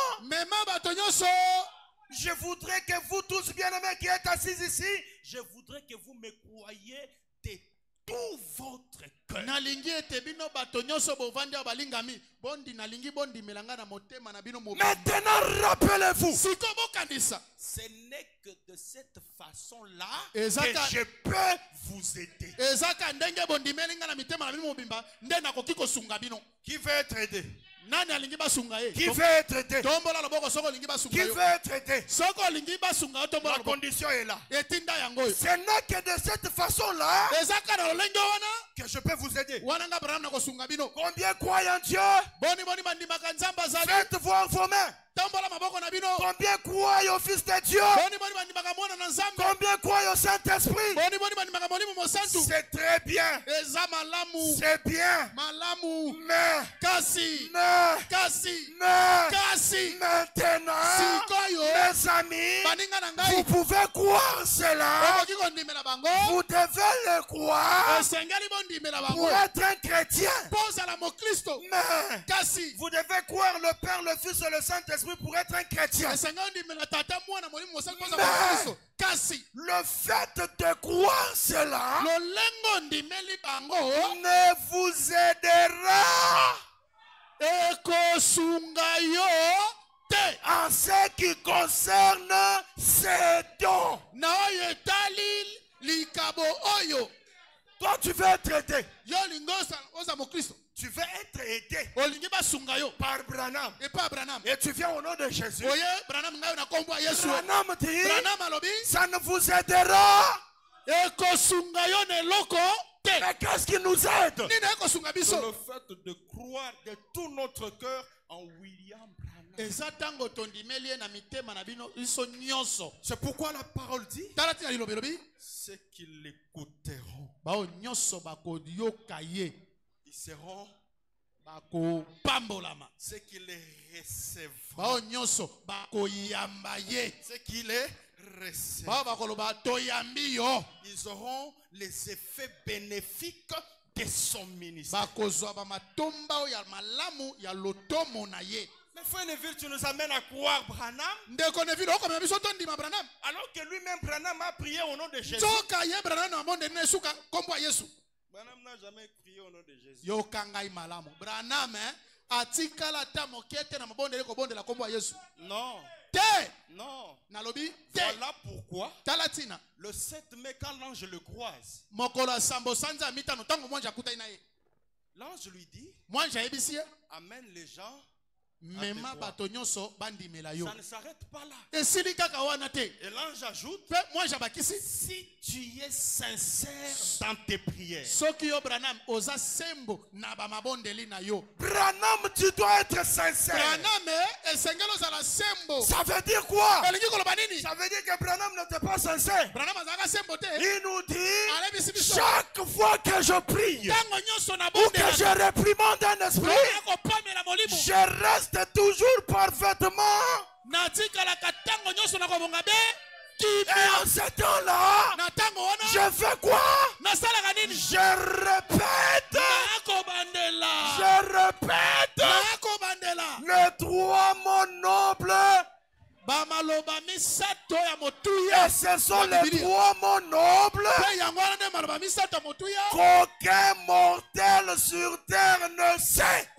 Je voudrais que vous tous bien-aimés qui êtes assis ici, je voudrais que vous me croyiez de tout votre cœur. Maintenant, rappelez-vous, ce n'est que de cette façon-là que je peux vous aider. Qui veut être aidé? Qui veut être aidé? Qui veut être aidé? La condition est là. Ce n'est que de cette façon-là que je peux vous aider. Combien croient en Dieu? Faites voir vos mains. Combien croient au Fils de Dieu? Combien croient au Saint-Esprit? C'est très bien. C'est bien. Mais maintenant, mes amis, vous pouvez croire cela. Vous devez le croire pour être un chrétien. Mais vous devez croire le Père, le Fils et le Saint-Esprit pour être un chrétien. Mais le fait de croire cela ne vous aidera en ce qui concerne ces dons. Toi, tu veux être aidé. Tu veux être aidé par Branham. Et tu viens au nom de Jésus. Branham dit, ça ne vous aidera. Mais qu'est-ce qui nous aide? C'est le fait de croire de tout notre cœur en William Branham. C'est pourquoi la parole dit, ceux qui l'écouteront, ils seront ceux qui les recevront. Ceux qui les recevront, ils auront les effets bénéfiques de son ministère. Mais frère Neville, tu nous amènes à croire Branham, alors que lui-même Branham a prié au nom de Jésus. Branham n'a jamais prié au nom de Jésus. Non. Non. Voilà pourquoi le 7 mai, quand l'ange le croise, l'ange lui dit, amène les gens. Ça ne s'arrête pas là. Et l'ange ajoute, si tu es sincère dans tes prières, Branham, tu dois être sincère. Ça veut dire quoi? Ça veut dire que Branham n'était pas sincère. Il nous dit, chaque fois que je prie ou que je réprimande un esprit, je reste toujours parfaitement. Et en ce temps-là, je fais quoi? Je répète les trois mots nobles. Et ce sont les trois mots nobles qu'aucun mortel sur terre ne sait.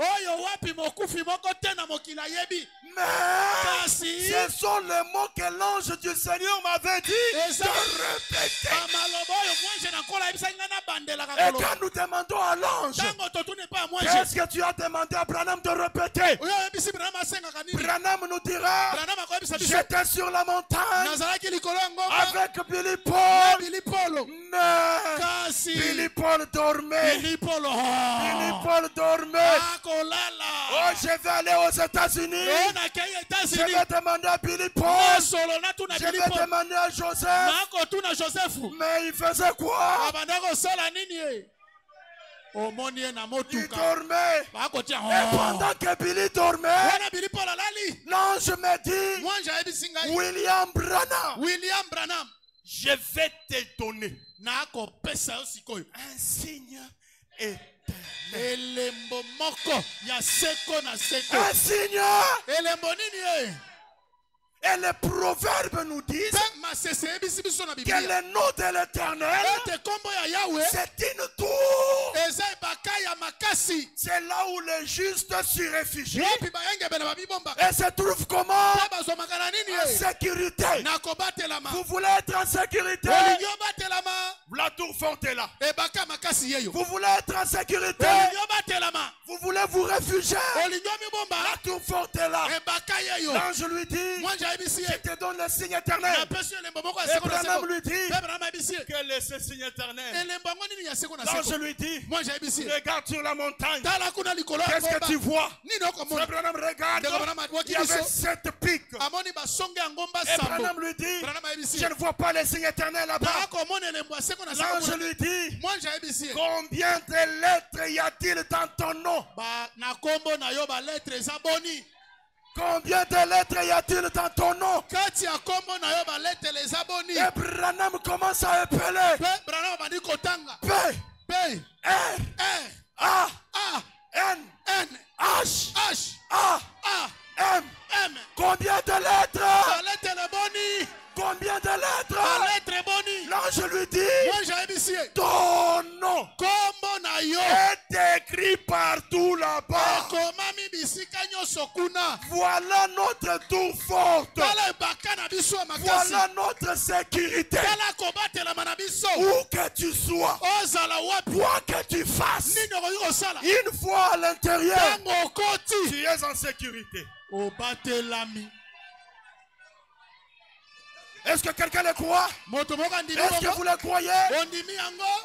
Mais ce sont les mots que l'ange du Seigneur m'avait dit de répéter. Et quand nous demandons à l'ange, qu'est-ce que tu as demandé à Branham de répéter? Branham nous dira, j'étais sur la montagne avec Billy Paul. Mais Billy Paul dormait. Billy Paul dormait. Oh, je vais aller aux États-Unis. Je vais demander à Billy Paul. Je vais demander à Joseph. Mais il faisait quoi? Il dormait. Et pendant que Billy dormait, l'ange me dit, William Branham, je vais te donner un signe éternel. Un signe. Et les proverbes nous disent que le nom de l'Éternel, c'est une tour. C'est là où les justes s'y réfugient. Et se trouve comment? En sécurité. Vous voulez être en sécurité? La tour forte est là. Vous voulez être en sécurité? Vous voulez vous réfugier? La tour forte est là. L'ange lui dit, je te donne le signe éternel. Et Branham lui dit, quel est ce signe éternel? L'ange lui dit, regarde sur la montagne. Qu'est-ce que tu vois? Frère Branham regarde. Il y avait 7 pics. Et Branham lui dit, je ne vois pas le signe éternel là-bas. L'ange lui dit, combien de lettres y a-t-il dans ton nom? Combien de lettres y a-t-il dans ton nom? Et Branham commence à appeler P, R, A, N, H, A, M. Combien de lettres? Combien de lettres? L'ange lui dit, ton nom est écrit partout là-bas. Voilà notre tour forte. Voilà notre sécurité. Où que tu sois, quoi que tu fasses, une fois à l'intérieur, tu es en sécurité. Est-ce que quelqu'un le croit? Est-ce que vous le croyez?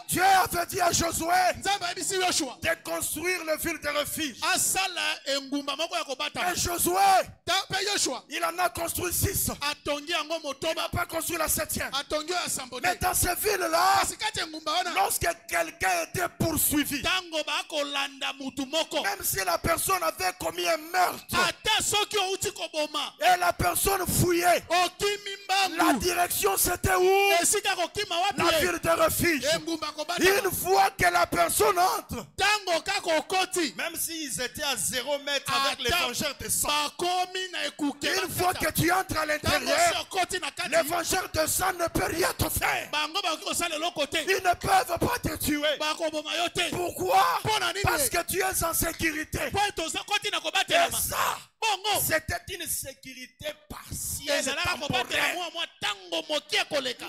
Dieu avait dit à Josué de construire le ville de refuge. Et Josué, il en a construit 6. Il n'a pas construit la 7e. Mais dans ces villes-là, lorsque quelqu'un était poursuivi, même si la personne avait commis un meurtre, et la personne fouillait, la direction c'était où? La ville de refuge. Une fois que la personne entre, même s'ils étaient à 0 mètre avec les vengeurs de sang, une fois que tu entres à l'intérieur, les vengeurs de sang ne peuvent rien te faire. Ils ne peuvent pas te tuer. Pourquoi? Parce que tu es en sécurité. Et ça, c'était une sécurité partielle, temporaire,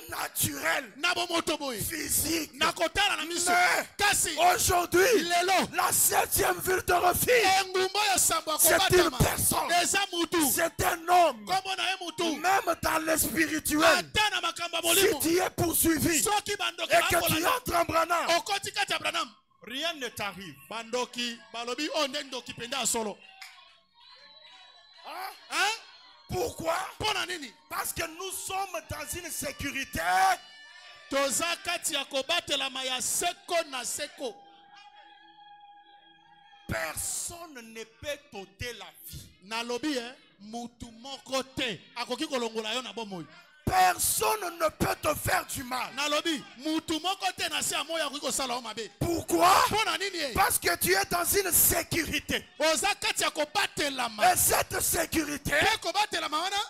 naturelle, physique. Mais aujourd'hui, la 7e ville de refuge, c'est une personne, c'est un homme. Même dans le spirituel, si tu es poursuivi et que tu entres en Branham, rien ne t'arrive. Pourquoi? Parce que nous sommes dans une sécurité. Personne ne peut t'ôter la vie. Personne ne peut te faire du mal. Pourquoi? Parce que tu es dans une sécurité. Et cette sécurité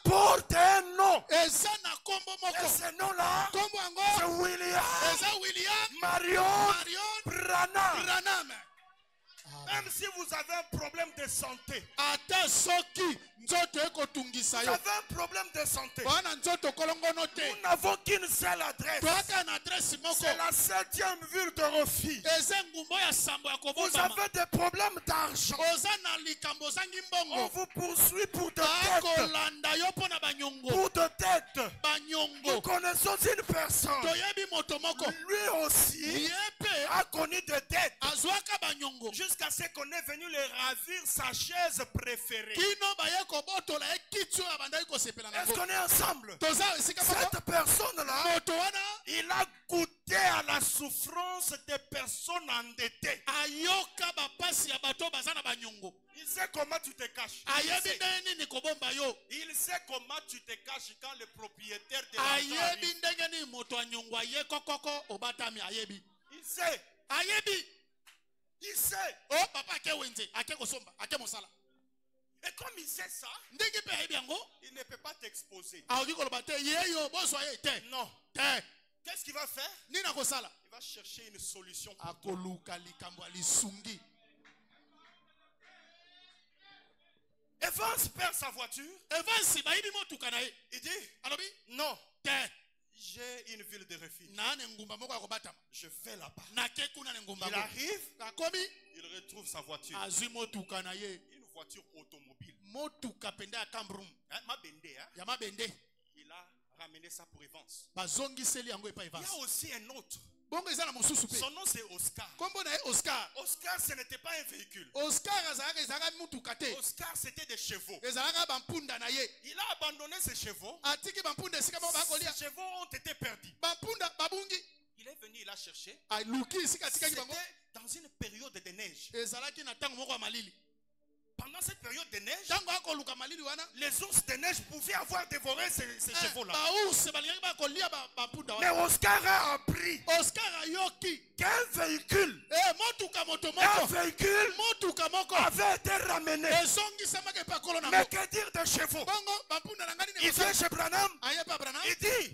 porte un nom. Et ce nom-là, c'est William Marion Branham. Même si vous avez un problème de santé. Vous avez un problème de santé. Nous n'avons qu'une seule adresse. C'est la 7e ville de Rofi. Vous avez des problèmes d'argent. On vous poursuit pour de dettes. Pour de dettes. Nous connaissons une personne. Lui aussi a connu des dettes. Jusqu'à ce qu'on est venu le ravir sa chaise préférée. Est-ce qu'on est ensemble? Cette personne-là, il a goûté à la souffrance des personnes endettées. Il sait comment tu te caches. Il sait comment tu te caches quand le propriétaire de l'argent arrive. Il sait. Il sait. Oh, papa, et comme il sait ça, il ne peut pas t'exposer. Non. Qu'est-ce qu'il va faire? Il va chercher une solution pour toi. Evans perd sa voiture. Il dit, non. J'ai une ville de refuge. Je vais là-bas. Il arrive. Il retrouve sa voiture. Une voiture automobile. Il a ramené ça pour Evans. Il y a aussi un autre. Son nom c'est Oscar. Oscar, ce n'était pas un véhicule. Oscar, c'était des chevaux. Il a abandonné ses chevaux. Ces chevaux ont été perdus. Il est venu, il a cherché. C'était dans une période de neige. Pendant cette période de neige, les ours de neige pouvaient avoir dévoré ces chevaux-là. Mais Oscar a appris qu'un véhicule avait été ramené. Mais que dire de chevaux? Il vient chez Branham. Il dit,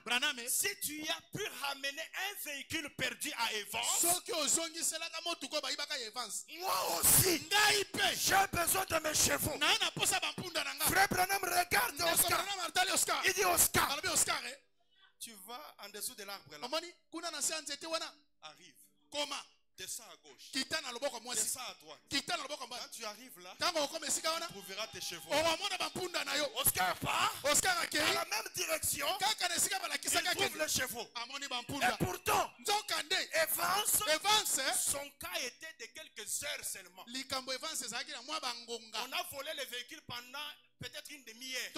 Branham, si tu as pu ramener un véhicule perdu à Evans, moi aussi, j'ai besoin de mes chevaux. Frère Branham regarde Oscar. Il dit, Oscar, tu vas en dessous de l'arbre là. Arrive. Descends à gauche. Descends à droite. Quand tu arrives là, tu trouveras tes chevaux. Oscar part à la même direction. Il trouve les chevaux. Et pourtant, Evans, son cas était de quelques heures seulement. On a volé le véhicule pendant peut-être une demi-heure.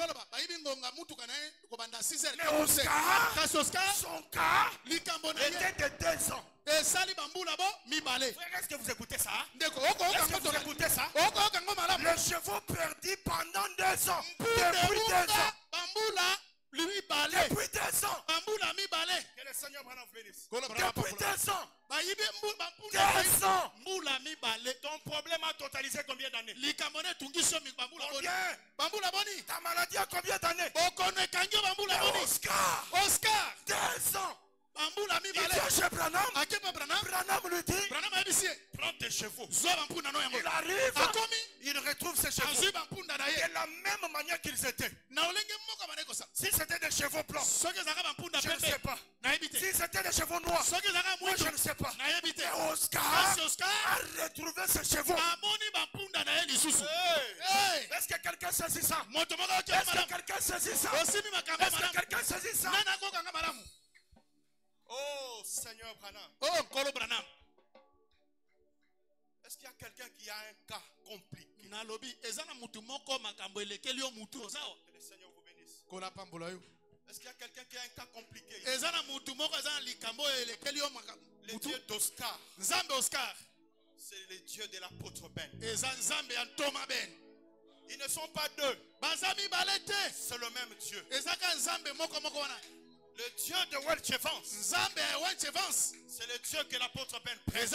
Mais Oscar, son cas était de 2 ans. Frère, est-ce que vous écoutez ça? Est-ce que vous écoutez ça? Les chevaux perdus pendant 2 ans. Depuis 2 ans. Depuis 2 ans. Que le Seigneur vous bénisse. Depuis 2 ans. 2 ans. Ton problème a totalisé combien d'années? Combien? Ta maladie a combien d'années? Oscar. 2 ans. Il vient chez Branham. Branham lui dit, prends tes chevaux. Il arrive, il retrouve ses chevaux de la même manière qu'ils étaient. Si c'était des chevaux blancs, je ne sais pas. Si c'était des chevaux noirs, moi je ne sais pas. Et Oscar a retrouvé ses chevaux. Est-ce que quelqu'un saisit ça? Est-ce que quelqu'un saisit ça? Est-ce que quelqu'un saisit ça? Oh Seigneur Branham. Oh Kolo Branham. Est-ce qu'il y a quelqu'un qui a un cas compliqué? Que le Seigneur vous bénisse. Est-ce qu'il y a quelqu'un qui a un cas compliqué? Le Dieu d'Oscar. C'est le Dieu de l'apôtre Ben. Ils ne sont pas deux. C'est le même Dieu. Le Dieu de Welch Evans, c'est le Dieu que l'apôtre Ben prête.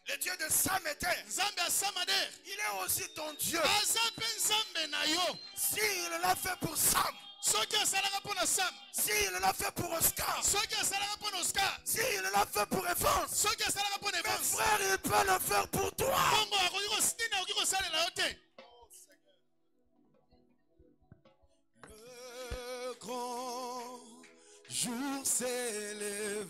Le Dieu de Sameter, il est aussi ton Dieu. S'il l'a fait pour Sam, S'il l'a fait pour Oscar, s'il l'a fait pour Evans, mes frères, il peut le faire pour toi. Le grand jour s'est levé.